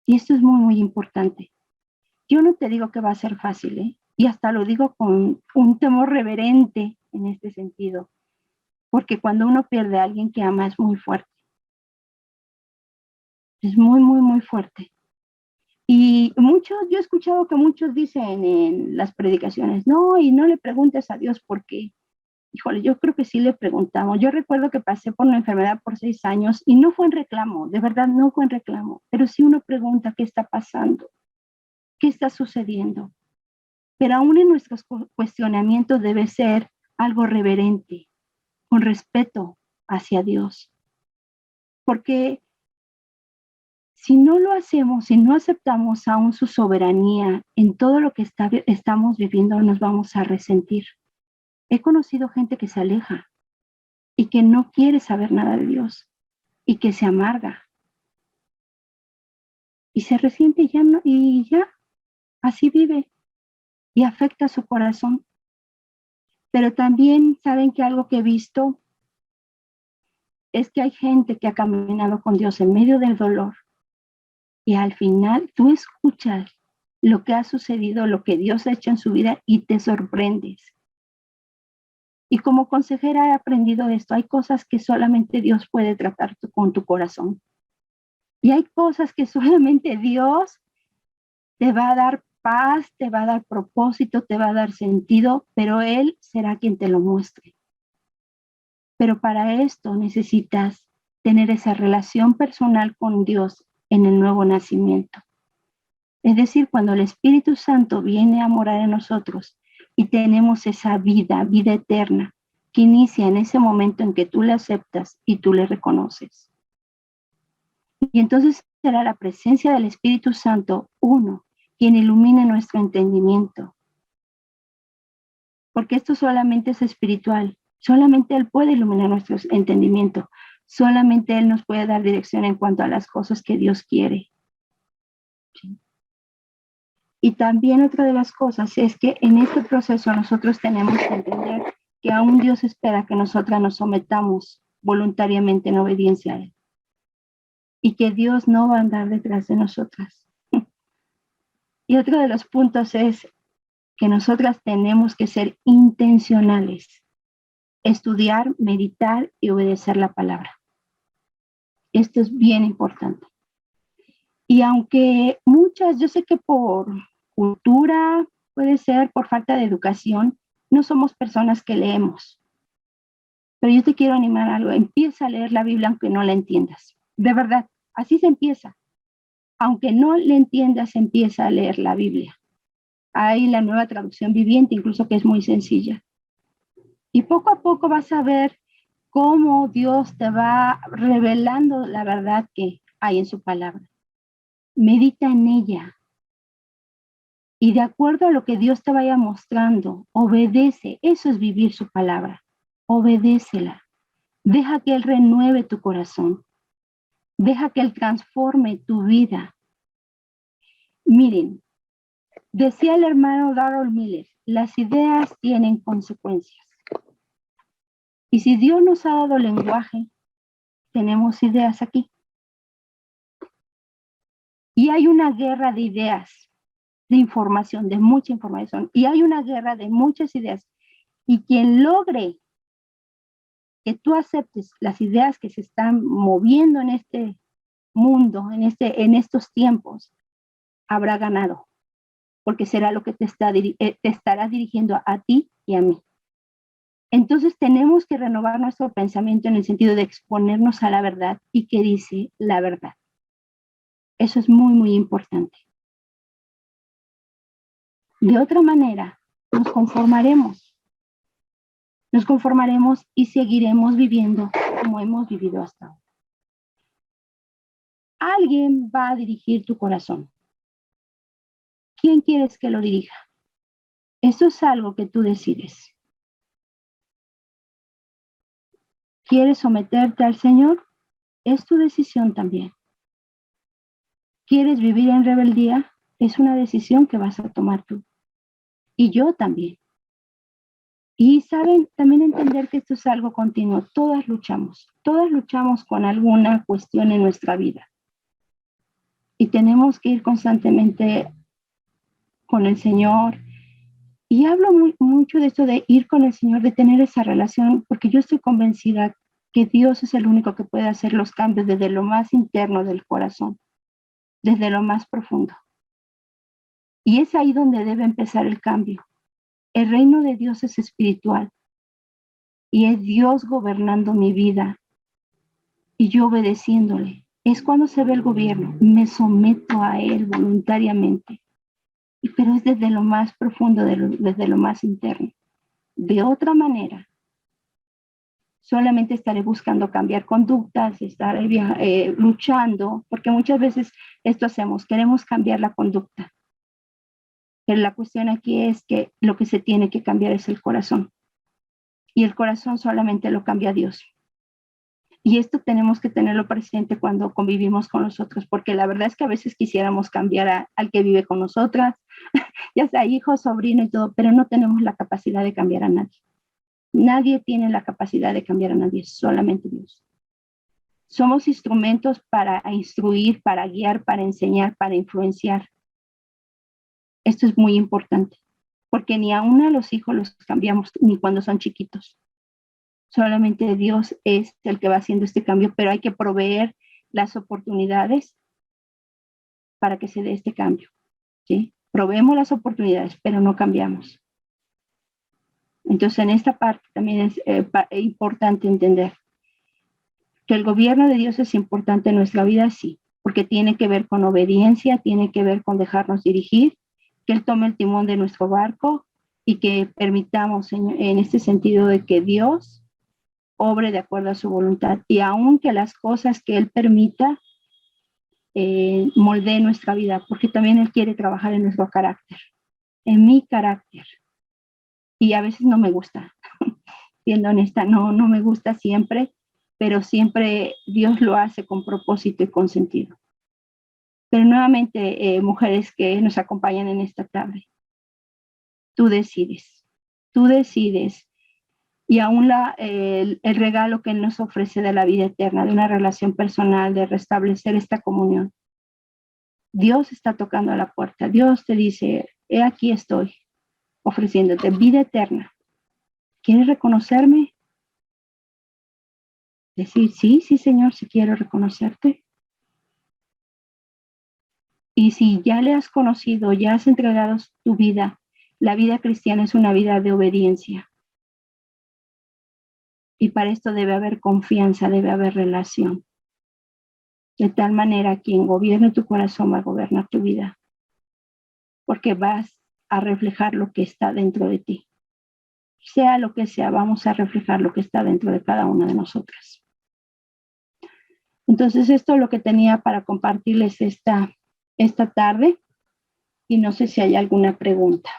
Y esto es muy, muy importante. Yo no te digo que va a ser fácil, ¿eh? Y hasta lo digo con un temor reverente en este sentido, porque cuando uno pierde a alguien que ama es muy fuerte. Es muy, muy, muy fuerte. Y yo he escuchado que muchos dicen en las predicaciones, no, y no le preguntes a Dios por qué. Híjole, yo creo que sí le preguntamos. Yo recuerdo que pasé por una enfermedad por 6 años y no fue en reclamo, de verdad no fue en reclamo, pero sí uno pregunta qué está pasando, qué está sucediendo. Pero aún en nuestros cuestionamientos debe ser algo reverente, con respeto hacia Dios. Porque si no lo hacemos, si no aceptamos aún su soberanía en todo lo que estamos viviendo, nos vamos a resentir. He conocido gente que se aleja y que no quiere saber nada de Dios y que se amarga y se resiente y ya, así vive y afecta su corazón. Pero también saben que algo que he visto es que hay gente que ha caminado con Dios en medio del dolor y al final tú escuchas lo que ha sucedido, lo que Dios ha hecho en su vida y te sorprendes. Y como consejera he aprendido esto, hay cosas que solamente Dios puede tratar con tu corazón. Y hay cosas que solamente Dios te va a dar paz, te va a dar propósito, te va a dar sentido, pero Él será quien te lo muestre. Pero para esto necesitas tener esa relación personal con Dios en el nuevo nacimiento. Es decir, cuando el Espíritu Santo viene a morar en nosotros y tenemos esa vida eterna, que inicia en ese momento en que tú le aceptas y tú le reconoces. Y entonces será la presencia del Espíritu Santo, uno, quien ilumine nuestro entendimiento. Porque esto solamente es espiritual, solamente Él puede iluminar nuestro entendimiento, solamente Él nos puede dar dirección en cuanto a las cosas que Dios quiere. ¿Sí? Y también otra de las cosas es que en este proceso nosotros tenemos que entender que aún Dios espera que nosotras nos sometamos voluntariamente en obediencia a Él. Y que Dios no va a andar detrás de nosotras. Y otro de los puntos es que nosotras tenemos que ser intencionales, estudiar, meditar y obedecer la palabra. Esto es bien importante. Y aunque muchas, yo sé que por cultura, puede ser por falta de educación, no somos personas que leemos. Pero yo te quiero animar a algo, empieza a leer la Biblia aunque no la entiendas. De verdad, así se empieza. Aunque no le entiendas, empieza a leer la Biblia. Hay la Nueva Traducción Viviente, incluso, que es muy sencilla. Y poco a poco vas a ver cómo Dios te va revelando la verdad que hay en su palabra. Medita en ella. Y de acuerdo a lo que Dios te vaya mostrando, obedece. Eso es vivir su palabra. Obedécela. Deja que Él renueve tu corazón. Deja que Él transforme tu vida. Miren, decía el hermano Darrell Miller, las ideas tienen consecuencias. Y si Dios nos ha dado lenguaje, tenemos ideas aquí. Y hay una guerra de ideas, de información, de mucha información. Y hay una guerra de muchas ideas. Y quien logre que tú aceptes las ideas que se están moviendo en este mundo, en estos tiempos, habrá ganado. Porque será lo que te estará dirigiendo a ti y a mí. Entonces tenemos que renovar nuestro pensamiento en el sentido de exponernos a la verdad y que dice la verdad. Eso es muy, muy importante. De otra manera, nos conformaremos y seguiremos viviendo como hemos vivido hasta ahora. Alguien va a dirigir tu corazón. ¿Quién quieres que lo dirija? Eso es algo que tú decides. ¿Quieres someterte al Señor? Es tu decisión también. ¿Quieres vivir en rebeldía? Es una decisión que vas a tomar tú. Y yo también. Y saben, también entender que esto es algo continuo. Todas luchamos con alguna cuestión en nuestra vida. Y tenemos que ir constantemente con el Señor. Y hablo mucho de esto de ir con el Señor, de tener esa relación, porque yo estoy convencida que Dios es el único que puede hacer los cambios desde lo más interno del corazón, desde lo más profundo. Y es ahí donde debe empezar el cambio. El reino de Dios es espiritual y es Dios gobernando mi vida y yo obedeciéndole. Es cuando se ve el gobierno, me someto a Él voluntariamente, pero es desde lo más profundo, desde lo más interno. De otra manera, solamente estaré buscando cambiar conductas, estaré luchando, porque muchas veces esto hacemos, queremos cambiar la conducta. Pero la cuestión aquí es que lo que se tiene que cambiar es el corazón. Y el corazón solamente lo cambia Dios. Y esto tenemos que tenerlo presente cuando convivimos con nosotros, porque la verdad es que a veces quisiéramos cambiar al que vive con nosotras, ya sea hijo, sobrino y todo, pero no tenemos la capacidad de cambiar a nadie. Nadie tiene la capacidad de cambiar a nadie, solamente Dios. Somos instrumentos para instruir, para guiar, para enseñar, para influenciar. Esto es muy importante, porque ni aún a los hijos los cambiamos, ni cuando son chiquitos. Solamente Dios es el que va haciendo este cambio, pero hay que proveer las oportunidades para que se dé este cambio, ¿sí? Proveemos las oportunidades, pero no cambiamos. Entonces, en esta parte también es importante entender que el gobierno de Dios es importante en nuestra vida, sí, porque tiene que ver con obediencia, tiene que ver con dejarnos dirigir, que Él tome el timón de nuestro barco y que permitamos en este sentido de que Dios obre de acuerdo a su voluntad y aunque las cosas que Él permita moldee nuestra vida, porque también Él quiere trabajar en nuestro carácter, en mi carácter. Y a veces no me gusta, siendo honesta, no me gusta siempre, pero siempre Dios lo hace con propósito y con sentido. Pero nuevamente, mujeres que nos acompañan en esta tarde, tú decides. Y aún el regalo que Él nos ofrece de la vida eterna, de una relación personal, de restablecer esta comunión. Dios está tocando a la puerta. Dios te dice, he aquí estoy, ofreciéndote vida eterna. ¿Quieres reconocerme? Decir, sí, Señor, sí quiero reconocerte. Y si ya le has conocido, ya has entregado tu vida, la vida cristiana es una vida de obediencia. Y para esto debe haber confianza, debe haber relación. De tal manera, quien gobierne tu corazón va a gobernar tu vida. Porque vas a reflejar lo que está dentro de ti. Sea lo que sea, vamos a reflejar lo que está dentro de cada una de nosotras. Entonces, esto es lo que tenía para compartirles esta tarde. Y no sé si hay alguna pregunta.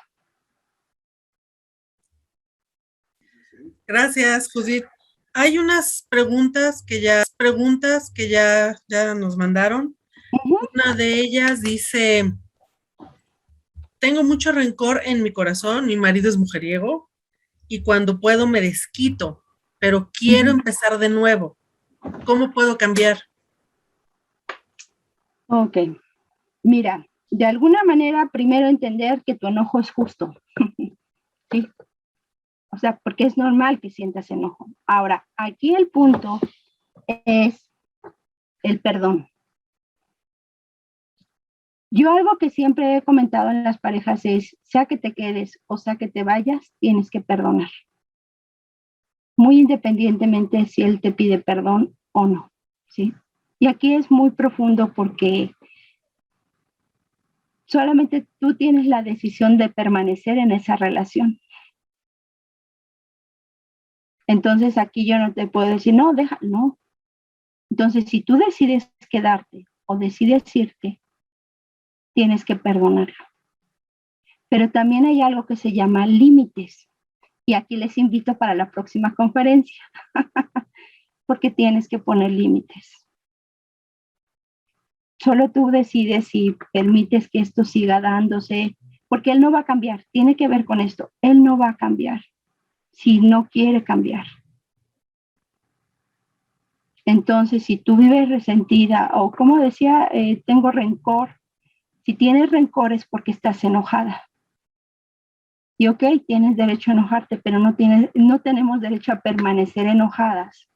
Gracias, Judith. Hay unas preguntas que ya nos mandaron. Una de ellas dice: tengo mucho rencor en mi corazón, mi marido es mujeriego y cuando puedo me desquito, pero quiero empezar de nuevo. ¿Cómo puedo cambiar? Ok, mira, de alguna manera primero entender que tu enojo es justo. ¿Sí? O sea, porque es normal que sientas enojo. Ahora, aquí el punto es el perdón. Yo algo que siempre he comentado en las parejas es, sea que te quedes o sea que te vayas, tienes que perdonar. Muy independientemente si él te pide perdón o no, ¿sí? Y aquí es muy profundo porque solamente tú tienes la decisión de permanecer en esa relación. Entonces aquí yo no te puedo decir, no, no. Entonces si tú decides quedarte o decides irte, tienes que perdonarlo. Pero también hay algo que se llama límites. Y aquí les invito para la próxima conferencia, porque tienes que poner límites. Solo tú decides si permites que esto siga dándose, porque él no va a cambiar, tiene que ver con esto, él no va a cambiar si no quiere cambiar. Entonces, si tú vives resentida o como decía, tengo rencor, si tienes rencor es porque estás enojada. Y ok, tienes derecho a enojarte, pero no tenemos derecho a permanecer enojadas,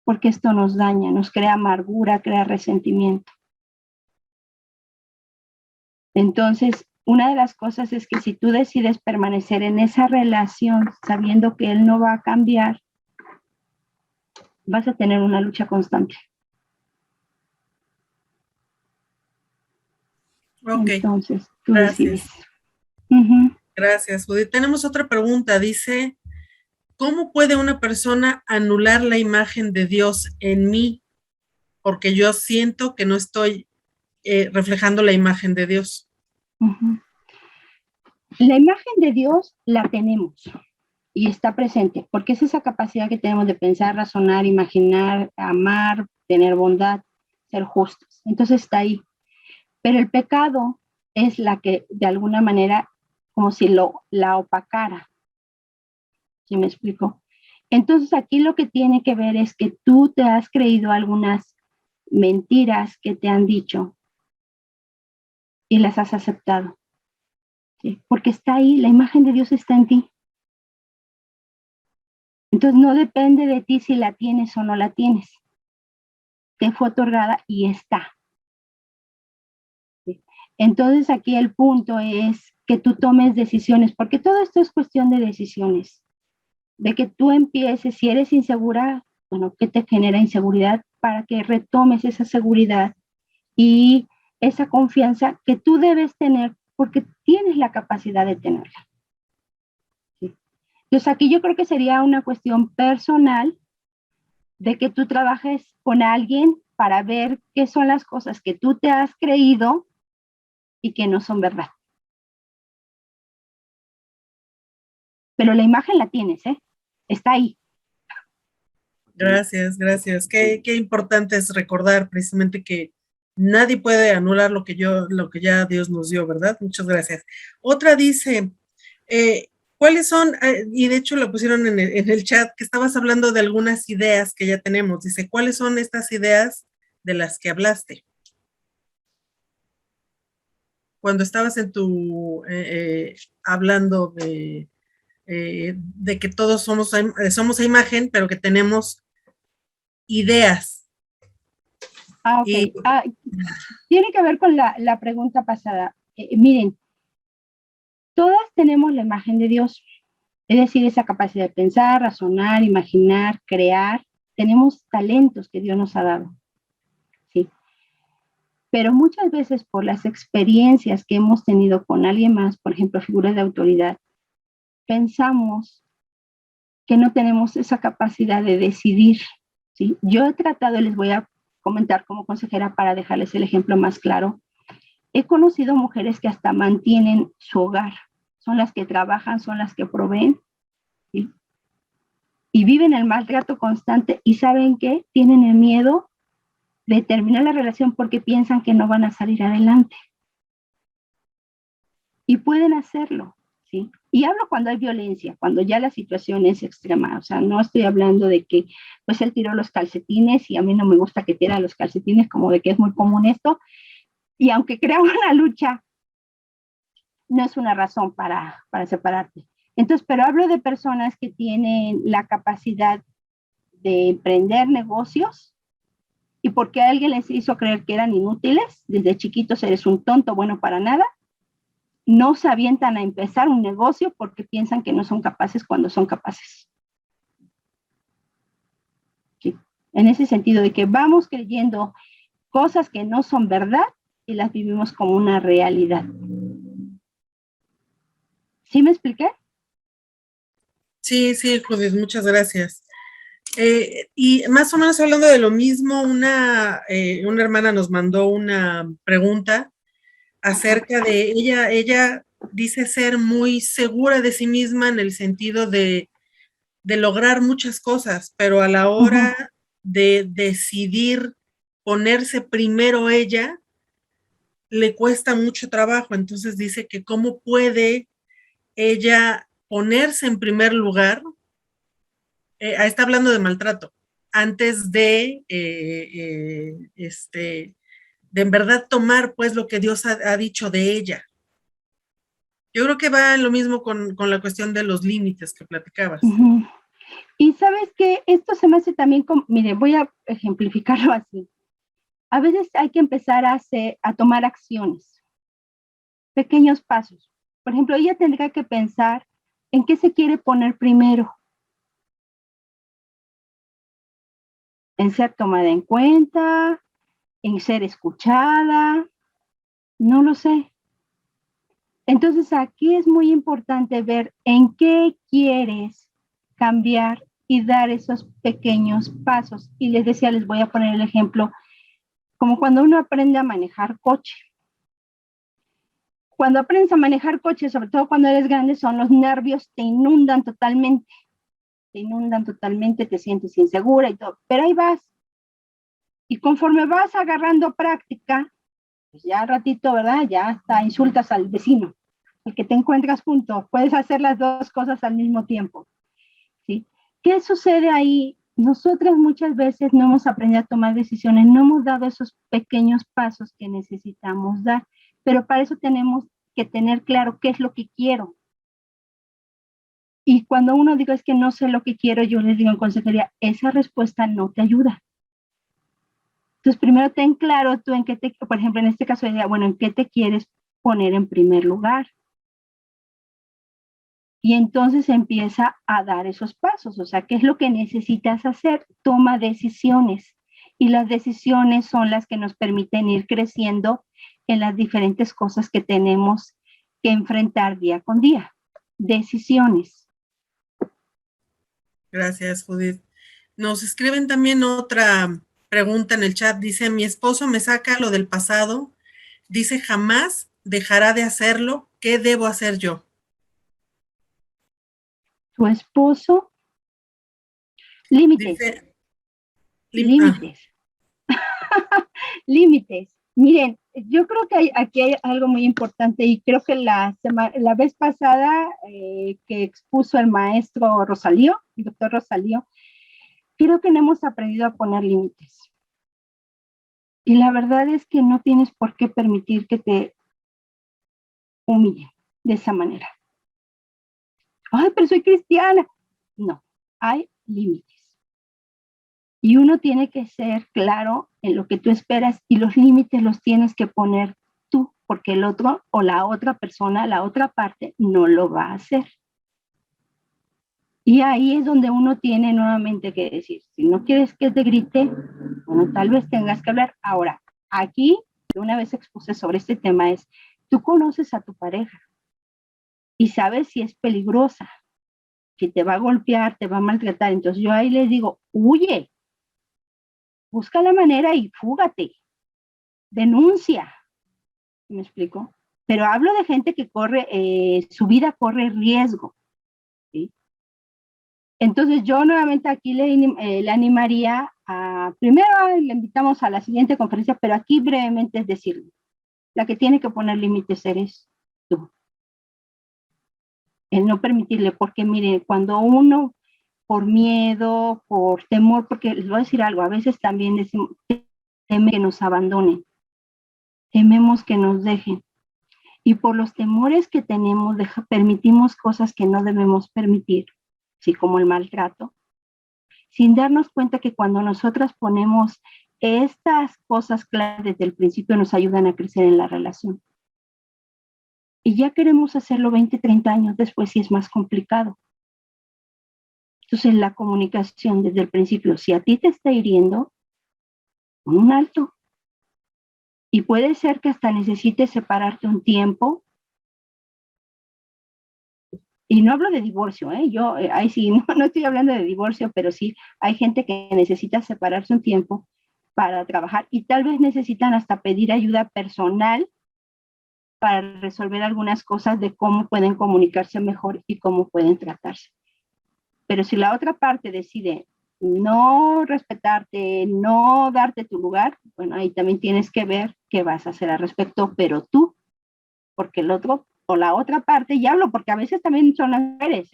porque esto nos daña, nos crea amargura, crea resentimiento. Entonces, una de las cosas es que si tú decides permanecer en esa relación sabiendo que él no va a cambiar, vas a tener una lucha constante. Ok. Entonces, tú Gracias. decides. Gracias, Judith. Tenemos otra pregunta. Dice: ¿cómo puede una persona anular la imagen de Dios en mí? Porque yo siento que no estoy reflejando la imagen de Dios. La imagen de Dios la tenemos y está presente, porque es esa capacidad que tenemos de pensar, razonar, imaginar, amar, tener bondad, ser justos. Entonces está ahí. Pero el pecado es la que de alguna manera como si la opacara. ¿Sí me explico? Entonces aquí lo que tiene que ver es que tú te has creído algunas mentiras que te han dicho y las has aceptado. ¿Sí? Porque está ahí, la imagen de Dios está en ti. Entonces no depende de ti si la tienes o no la tienes. Te fue otorgada y está. ¿Sí? Entonces aquí el punto es que tú tomes decisiones, porque todo esto es cuestión de decisiones. De que tú empieces, si eres insegura, bueno, ¿qué te genera inseguridad? Para que retomes esa seguridad y esa confianza que tú debes tener porque tienes la capacidad de tenerla. ¿Sí? Entonces aquí yo creo que sería una cuestión personal de que tú trabajes con alguien para ver qué son las cosas que tú te has creído y que no son verdad. Pero la imagen la tienes, ¿eh? Está ahí. Gracias, gracias. Qué importante es recordar precisamente que nadie puede anular lo que ya Dios nos dio, ¿verdad? Muchas gracias. Otra dice, ¿cuáles son? Y de hecho lo pusieron en el chat, que estabas hablando de algunas ideas que ya tenemos. Dice, ¿cuáles son estas ideas de las que hablaste? Cuando estabas hablando de que todos somos a imagen, pero que tenemos ideas. Ok. Y Tiene que ver con la pregunta pasada. Miren, todas tenemos la imagen de Dios, es decir, esa capacidad de pensar, razonar, imaginar, crear. Tenemos talentos que Dios nos ha dado, ¿sí? Pero muchas veces por las experiencias que hemos tenido con alguien más, por ejemplo, figuras de autoridad, pensamos que no tenemos esa capacidad de decidir, ¿sí? Yo he tratado, les voy a comentar como consejera para dejarles el ejemplo más claro. He conocido mujeres que hasta mantienen su hogar, son las que trabajan, son las que proveen, ¿sí? Y viven el maltrato constante y ¿saben qué? Tienen el miedo de terminar la relación porque piensan que no van a salir adelante. Y pueden hacerlo, ¿sí? Y hablo cuando hay violencia, cuando ya la situación es extrema. O sea, no estoy hablando de que, pues, él tiró los calcetines y a mí no me gusta que tira los calcetines, como de que es muy común esto. Y aunque crea una lucha, no es una razón para separarte. Entonces, pero hablo de personas que tienen la capacidad de emprender negocios y porque alguien les hizo creer que eran inútiles, desde chiquitos eres un tonto, bueno para nada, no se avientan a empezar un negocio porque piensan que no son capaces cuando son capaces. ¿Sí? En ese sentido de que vamos creyendo cosas que no son verdad y las vivimos como una realidad. ¿Sí me expliqué? sí, Judith, muchas gracias. Y más o menos hablando de lo mismo, una hermana nos mandó una pregunta acerca de ella dice ser muy segura de sí misma en el sentido de lograr muchas cosas, pero a la hora de decidir ponerse primero ella, le cuesta mucho trabajo. Entonces dice que cómo puede ella ponerse en primer lugar, está hablando de maltrato, antes de en verdad tomar pues lo que Dios ha dicho de ella. Yo creo que va en lo mismo con la cuestión de los límites que platicabas. Y sabes que esto se me hace también como, mire, voy a ejemplificarlo así. A veces hay que empezar a tomar acciones, pequeños pasos. Por ejemplo, ella tendrá que pensar en qué se quiere poner primero, en ser tomada en cuenta, en ser escuchada, no lo sé. Entonces aquí es muy importante ver en qué quieres cambiar y dar esos pequeños pasos. Y les decía, les voy a poner el ejemplo, como cuando uno aprende a manejar coche. Cuando aprendes a manejar coche, sobre todo cuando eres grande, son los nervios, te inundan totalmente, te sientes insegura y todo, pero ahí vas. Y conforme vas agarrando práctica, pues ya al ratito, ¿verdad? Ya hasta insultas al vecino, el que te encuentras junto, puedes hacer las dos cosas al mismo tiempo, ¿sí? ¿Qué sucede ahí? Nosotras muchas veces no hemos aprendido a tomar decisiones, no hemos dado esos pequeños pasos que necesitamos dar, pero para eso tenemos que tener claro qué es lo que quiero. Y cuando uno diga es que no sé lo que quiero, yo les digo en consejería, esa respuesta no te ayuda. Entonces, primero ten claro tú en qué por ejemplo, en este caso, bueno, en qué te quieres poner en primer lugar. Y entonces empieza a dar esos pasos, o sea, ¿qué es lo que necesitas hacer? Toma decisiones. Y las decisiones son las que nos permiten ir creciendo en las diferentes cosas que tenemos que enfrentar día con día. Decisiones. Gracias, Judith. Nos escriben también otra pregunta en el chat. Dice, mi esposo me saca lo del pasado. Dice, jamás dejará de hacerlo. ¿Qué debo hacer yo? Tu esposo. Límites. Dice, límites. Límites. Miren, yo creo que aquí hay algo muy importante y creo que la vez pasada que expuso el maestro Rosalío, el doctor Rosalío, creo que no hemos aprendido a poner límites. Y la verdad es que no tienes por qué permitir que te humillen de esa manera. Ay, pero soy cristiana. No, hay límites. Y uno tiene que ser claro en lo que tú esperas y los límites los tienes que poner tú, porque el otro o la otra persona, la otra parte, no lo va a hacer. Y ahí es donde uno tiene nuevamente que decir, si no quieres que te grite, bueno, tal vez tengas que hablar. Ahora, aquí, una vez expuse sobre este tema, es, tú conoces a tu pareja y sabes si es peligrosa, si te va a golpear, te va a maltratar. Entonces yo ahí les digo, huye, busca la manera y fúgate, denuncia. ¿Me explico? Pero hablo de gente que corre, su vida corre riesgo, ¿sí? Entonces yo nuevamente aquí le animaría a, primero le invitamos a la siguiente conferencia, pero aquí brevemente es decir, la que tiene que poner límites eres tú. El no permitirle, porque mire, cuando uno por miedo, por temor, porque les voy a decir algo, a veces también decimos, teme que nos abandonen, tememos que nos dejen. Y por los temores que tenemos, permitimos cosas que no debemos permitir, así como el maltrato, sin darnos cuenta que cuando nosotras ponemos estas cosas claras desde el principio nos ayudan a crecer en la relación. Y ya queremos hacerlo 20, 30 años después y es más complicado. Entonces la comunicación desde el principio, si a ti te está hiriendo, pon un alto. Y puede ser que hasta necesites separarte un tiempo. Y no hablo de divorcio, yo ahí sí, no estoy hablando de divorcio, pero sí hay gente que necesita separarse un tiempo para trabajar y tal vez necesitan hasta pedir ayuda personal para resolver algunas cosas de cómo pueden comunicarse mejor y cómo pueden tratarse. Pero si la otra parte decide no respetarte, no darte tu lugar, bueno, ahí también tienes que ver qué vas a hacer al respecto, pero tú, porque el otro o la otra parte, y hablo porque a veces también son las mujeres,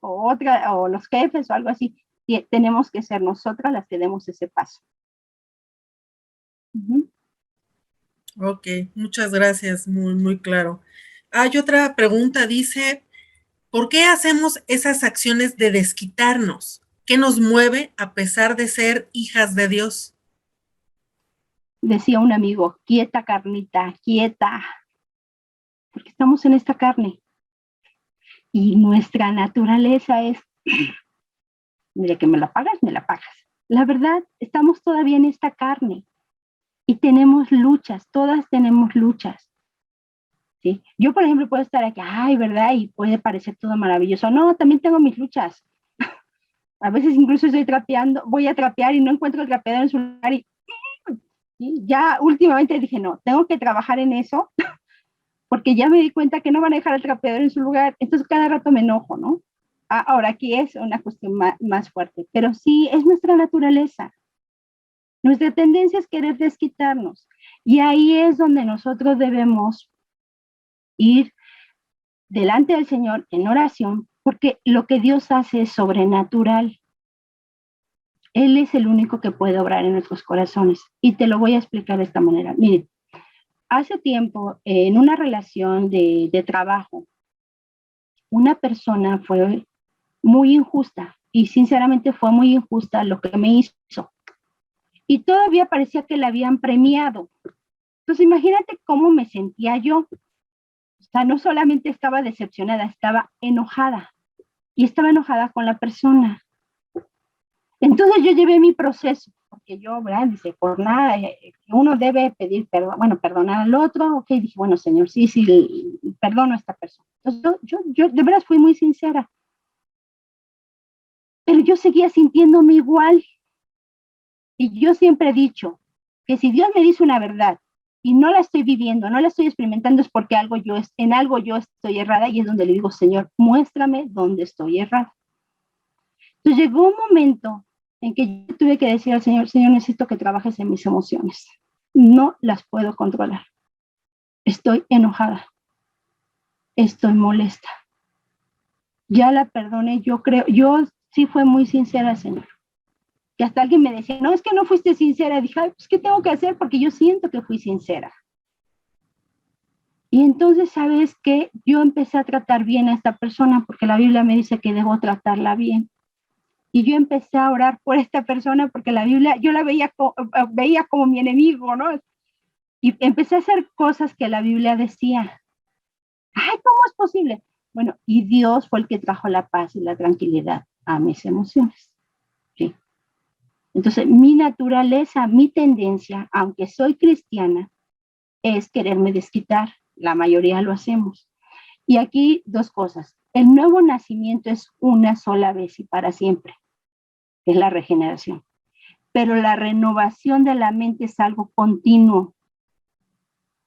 o los jefes o algo así, y tenemos que ser nosotras las que demos ese paso. Ok, muchas gracias, muy, muy claro. Hay otra pregunta, dice, ¿por qué hacemos esas acciones de desquitarnos? ¿Qué nos mueve a pesar de ser hijas de Dios? Decía un amigo, quieta carnita, quieta, porque estamos en esta carne. Y nuestra naturaleza es, mire que me la pagas, me la pagas. La verdad, estamos todavía en esta carne y tenemos luchas, todas tenemos luchas. ¿Sí? Yo, por ejemplo, puedo estar aquí, ay, ¿verdad? Y puede parecer todo maravilloso. No, también tengo mis luchas. A veces incluso estoy trapeando, voy a trapear y no encuentro el trapeador en su lugar y ¿sí? Ya últimamente dije, no, tengo que trabajar en eso porque ya me di cuenta que no van a dejar el trapeador en su lugar, entonces cada rato me enojo, ¿no? Ahora aquí es una cuestión más fuerte, pero sí es nuestra naturaleza. Nuestra tendencia es querer desquitarnos y ahí es donde nosotros debemos ir delante del Señor en oración, porque lo que Dios hace es sobrenatural. Él es el único que puede obrar en nuestros corazones. Y te lo voy a explicar de esta manera. Miren, hace tiempo, en una relación de trabajo, una persona fue muy injusta y sinceramente fue muy injusta lo que me hizo. Y todavía parecía que la habían premiado. Entonces imagínate cómo me sentía yo. O sea, no solamente estaba decepcionada, estaba enojada. Y estaba enojada con la persona. Entonces yo llevé mi proceso, porque yo, ¿verdad? Dice, por nada, uno debe pedir perdón, bueno, perdonar al otro, ok, dije, bueno, Señor, sí, perdono a esta persona. Entonces yo de veras fui muy sincera, pero yo seguía sintiéndome igual, y yo siempre he dicho que si Dios me dice una verdad, y no la estoy viviendo, no la estoy experimentando, es porque en algo yo estoy errada, y es donde le digo, Señor, muéstrame dónde estoy errada. Entonces llegó un momento en que yo tuve que decir al Señor, Señor, necesito que trabajes en mis emociones. No las puedo controlar. Estoy enojada. Estoy molesta. Ya la perdoné, yo creo. Yo sí fue muy sincera, Señor. Que hasta alguien me decía, no, es que no fuiste sincera. Dije, ay, pues, ¿qué tengo que hacer? Porque yo siento que fui sincera. Y entonces, ¿sabes qué? Yo empecé a tratar bien a esta persona porque la Biblia me dice que debo tratarla bien. Y yo empecé a orar por esta persona porque la Biblia, yo la veía como mi enemigo, ¿no? Y empecé a hacer cosas que la Biblia decía. ¡Ay, cómo es posible! Bueno, y Dios fue el que trajo la paz y la tranquilidad a mis emociones. ¿Sí? Entonces, mi naturaleza, mi tendencia, aunque soy cristiana, es quererme desquitar. La mayoría lo hacemos. Y aquí dos cosas. El nuevo nacimiento es una sola vez y para siempre. Es la regeneración. Pero la renovación de la mente es algo continuo.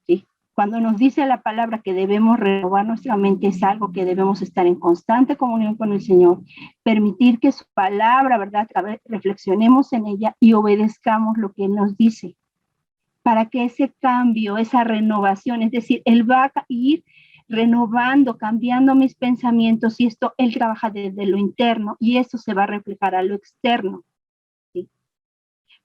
¿Sí? Cuando nos dice la palabra que debemos renovar nuestra mente, es algo que debemos estar en constante comunión con el Señor, permitir que su palabra, ¿verdad? Reflexionemos en ella y obedezcamos lo que Él nos dice, para que ese cambio, esa renovación, es decir, Él va a ir renovando, cambiando mis pensamientos, y esto Él trabaja desde lo interno y eso se va a reflejar a lo externo. ¿Sí?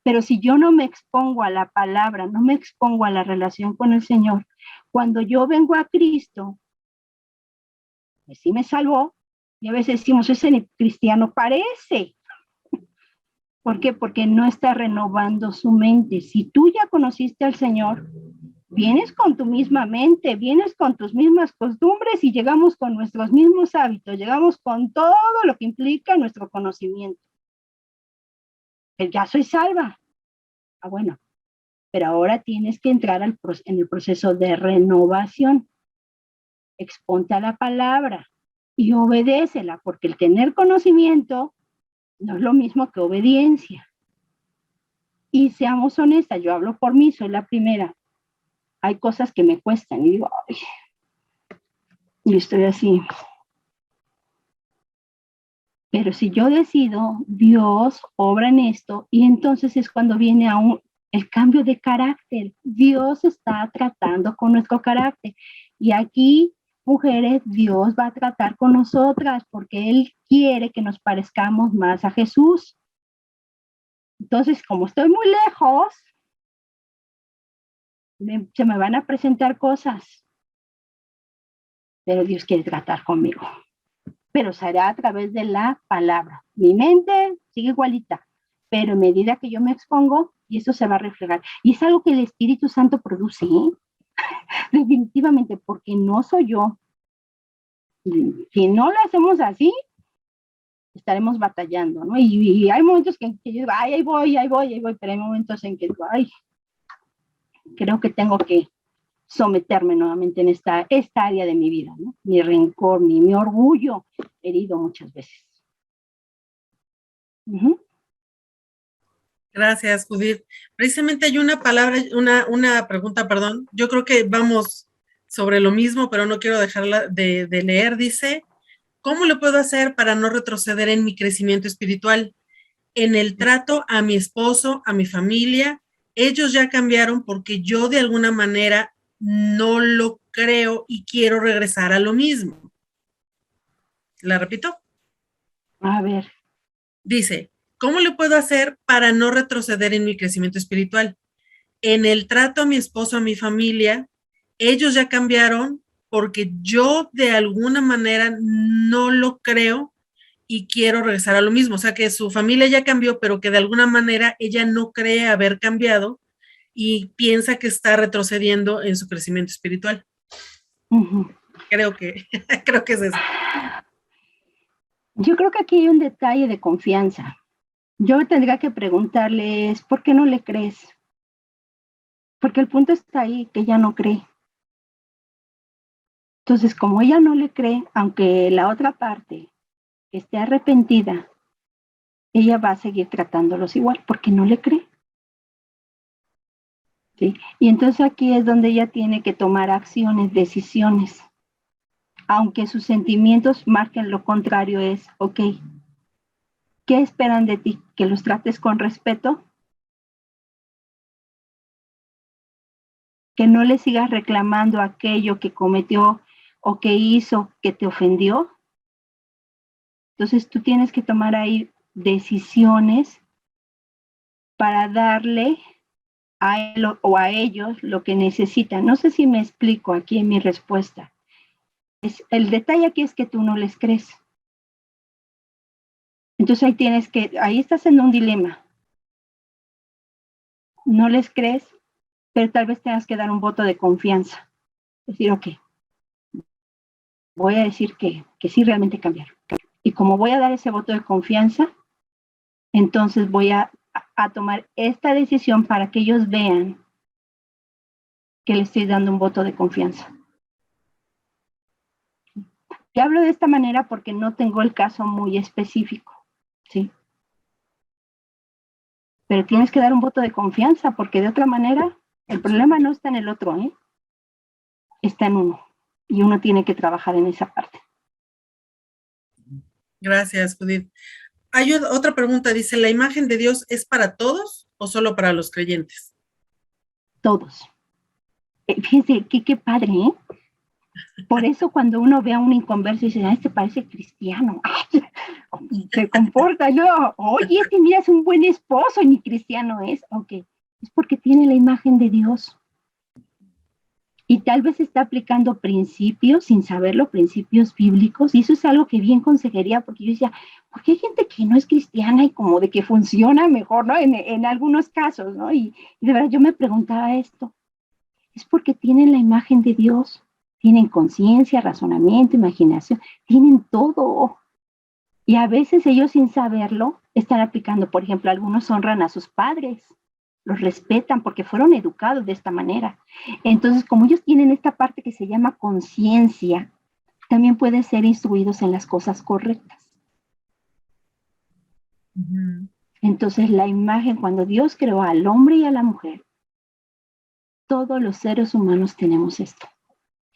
Pero si yo no me expongo a la palabra, no me expongo a la relación con el Señor, cuando yo vengo a Cristo, pues sí me salvó, y a veces decimos, ese cristiano parece. ¿Por qué? Porque no está renovando su mente. Si tú ya conociste al Señor, vienes con tu misma mente, vienes con tus mismas costumbres y llegamos con nuestros mismos hábitos, llegamos con todo lo que implica nuestro conocimiento. Ya soy salva. Ah, bueno, pero ahora tienes que entrar en el proceso de renovación. Exponte a la palabra y obedécela, porque el tener conocimiento no es lo mismo que obediencia. Y seamos honestas, yo hablo por mí, soy la primera. Hay cosas que me cuestan y digo, ay, y estoy así. Pero si yo decido, Dios obra en esto, y entonces es cuando viene el cambio de carácter. Dios está tratando con nuestro carácter. Y aquí, mujeres, Dios va a tratar con nosotras porque Él quiere que nos parezcamos más a Jesús. Entonces, como estoy muy lejos, se me van a presentar cosas. Pero Dios quiere tratar conmigo. Pero será a través de la palabra. Mi mente sigue igualita, pero a medida que yo me expongo, y eso se va a reflejar. Y es algo que el Espíritu Santo produce, ¿eh? Definitivamente, porque no soy yo. Si no lo hacemos así, estaremos batallando, ¿no? Y hay momentos que yo digo, ay, ahí voy, pero hay momentos en que digo, ay, creo que tengo que someterme nuevamente en esta área de mi vida, ¿no? Mi rencor, mi orgullo herido muchas veces. Gracias, Judith. Precisamente hay una pregunta, perdón. Yo creo que vamos sobre lo mismo, pero no quiero dejarla de leer. Dice, ¿cómo lo puedo hacer para no retroceder en mi crecimiento espiritual? En el trato a mi esposo, a mi familia, ellos ya cambiaron porque yo de alguna manera no lo creo y quiero regresar a lo mismo. ¿La repito? A ver. Dice, ¿cómo lo puedo hacer para no retroceder en mi crecimiento espiritual? En el trato a mi esposo, a mi familia, ellos ya cambiaron porque yo de alguna manera no lo creo y quiero regresar a lo mismo. O sea, que su familia ya cambió, pero que de alguna manera ella no cree haber cambiado y piensa que está retrocediendo en su crecimiento espiritual. Creo que es eso. Yo creo que aquí hay un detalle de confianza. Yo tendría que preguntarles, ¿por qué no le crees? Porque el punto está ahí, que ella no cree. Entonces, como ella no le cree, aunque la otra parte esté arrepentida, ella va a seguir tratándolos igual, porque no le cree. ¿Sí? Y entonces aquí es donde ella tiene que tomar acciones, decisiones. Aunque sus sentimientos marquen lo contrario, es, ok, ¿qué esperan de ti? ¿Que los trates con respeto? ¿Que no le sigas reclamando aquello que cometió o que hizo que te ofendió? Entonces tú tienes que tomar ahí decisiones para darle a él o a ellos lo que necesitan. No sé si me explico aquí en mi respuesta. El detalle aquí es que tú no les crees. Entonces ahí estás en un dilema. No les crees, pero tal vez tengas que dar un voto de confianza. Decir, ok, voy a decir que sí realmente cambiaron. Y como voy a dar ese voto de confianza, entonces voy a tomar esta decisión para que ellos vean que le estoy dando un voto de confianza. Te hablo de esta manera porque no tengo el caso muy específico, ¿sí? Pero tienes que dar un voto de confianza porque de otra manera el problema no está en el otro, ¿eh? Está en uno. Y uno tiene que trabajar en esa parte. Gracias, Judith. Hay otra pregunta, dice, ¿la imagen de Dios es para todos o solo para los creyentes? Todos. Fíjense, qué padre, ¿eh? Por eso cuando uno ve a un inconverso y dice, este parece cristiano, se comporta, no, oye, mira, es un buen esposo y ni cristiano es, ok, es porque tiene la imagen de Dios. Y tal vez está aplicando principios, sin saberlo, principios bíblicos, y eso es algo que vi en consejería, porque yo decía, ¿por qué hay gente que no es cristiana y como de que funciona mejor, ¿no? En algunos casos, ¿no? Y de verdad yo me preguntaba esto, es porque tienen la imagen de Dios. Tienen conciencia, razonamiento, imaginación, tienen todo. Y a veces ellos sin saberlo están aplicando, por ejemplo, algunos honran a sus padres, los respetan porque fueron educados de esta manera. Entonces, como ellos tienen esta parte que se llama conciencia, también pueden ser instruidos en las cosas correctas. Entonces, la imagen, cuando Dios creó al hombre y a la mujer, todos los seres humanos tenemos esto.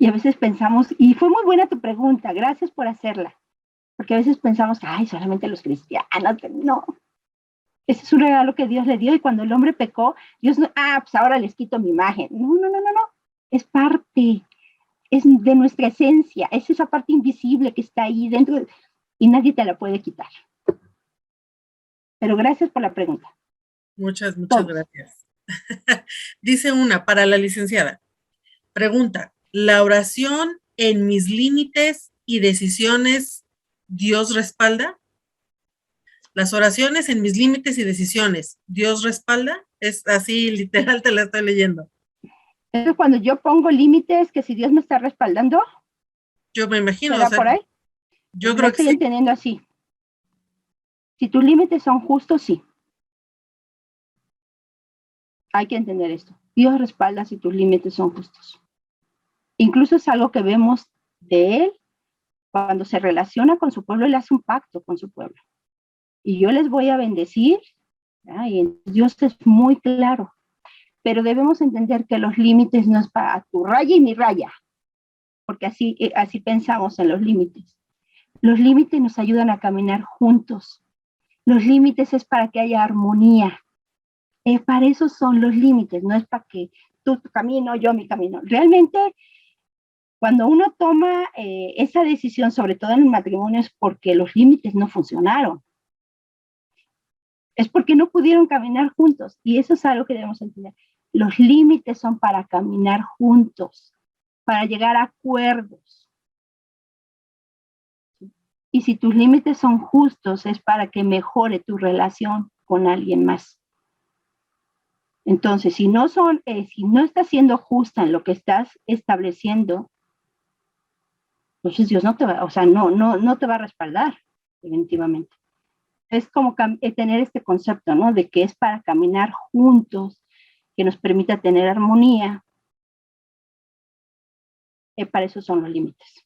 Y a veces pensamos, y fue muy buena tu pregunta, gracias por hacerla, porque a veces pensamos, ay, solamente los cristianos, no. Ese es un regalo que Dios le dio y cuando el hombre pecó, Dios no, pues ahora les quito mi imagen. No. Es parte, es de nuestra esencia, es esa parte invisible que está ahí dentro y nadie te la puede quitar. Pero gracias por la pregunta. Muchas gracias. Dice una para la licenciada. Pregunta, ¿la oración en mis límites y decisiones Dios respalda? Las oraciones en mis límites y decisiones, ¿Dios respalda? Es así, literal, te la estoy leyendo. Eso cuando yo pongo límites, que si Dios me está respaldando. Yo me imagino. ¿Será por ahí? Yo creo que sí. Estoy entendiendo así. Si tus límites son justos, sí. Hay que entender esto. Dios respalda si tus límites son justos. Incluso es algo que vemos de Él cuando se relaciona con su pueblo, Él hace un pacto con su pueblo. Y yo les voy a bendecir, y Dios es muy claro. Pero debemos entender que los límites no es para tu raya y mi raya, porque así pensamos en los límites. Los límites nos ayudan a caminar juntos. Los límites es para que haya armonía. Para eso son los límites, no es para que tu camino, yo mi camino. Realmente, cuando uno toma esa decisión, sobre todo en el matrimonio, es porque los límites no funcionaron. Es porque no pudieron caminar juntos. Y eso es algo que debemos entender. Los límites son para caminar juntos, para llegar a acuerdos. Y si tus límites son justos, es para que mejore tu relación con alguien más. Entonces, si no estás siendo justa en lo que estás estableciendo, entonces Dios no te va a respaldar, definitivamente. Es como tener este concepto, ¿no? De que es para caminar juntos, que nos permita tener armonía. Para eso son los límites.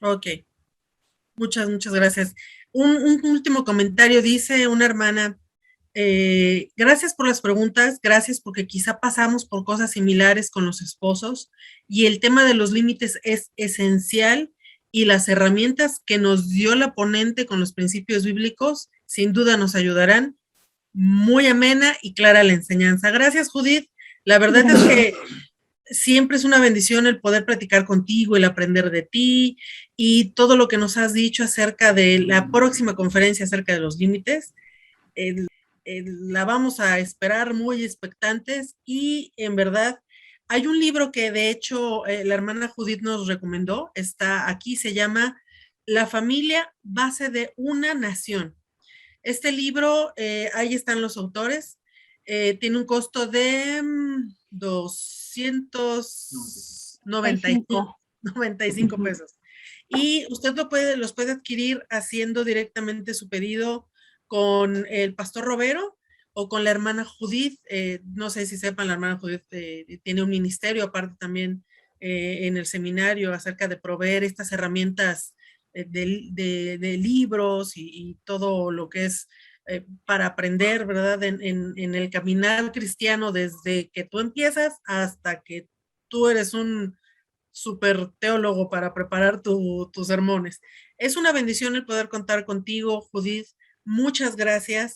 Ok. Muchas gracias. Un último comentario, dice una hermana, gracias por las preguntas, gracias porque quizá pasamos por cosas similares con los esposos y el tema de los límites es esencial y las herramientas que nos dio la ponente con los principios bíblicos sin duda nos ayudarán. Muy amena y clara la enseñanza. Gracias, Judith. La verdad es que siempre es una bendición el poder platicar contigo, el aprender de ti y todo lo que nos has dicho acerca de la próxima conferencia acerca de los límites. La vamos a esperar muy expectantes y en verdad hay un libro que de hecho la hermana Judith nos recomendó, está aquí, se llama La familia, base de una nación. Este libro, ahí están los autores, tiene un costo de 295 pesos. Y usted los puede adquirir haciendo directamente su pedido con el pastor Robero o con la hermana Judith. No sé si sepan, la hermana Judith tiene un ministerio aparte también en el seminario acerca de proveer estas herramientas de libros y todo lo que es para aprender, ¿verdad? En el caminar cristiano desde que tú empiezas hasta que tú eres un super teólogo para preparar tus sermones. Es una bendición el poder contar contigo, Judith. Muchas gracias.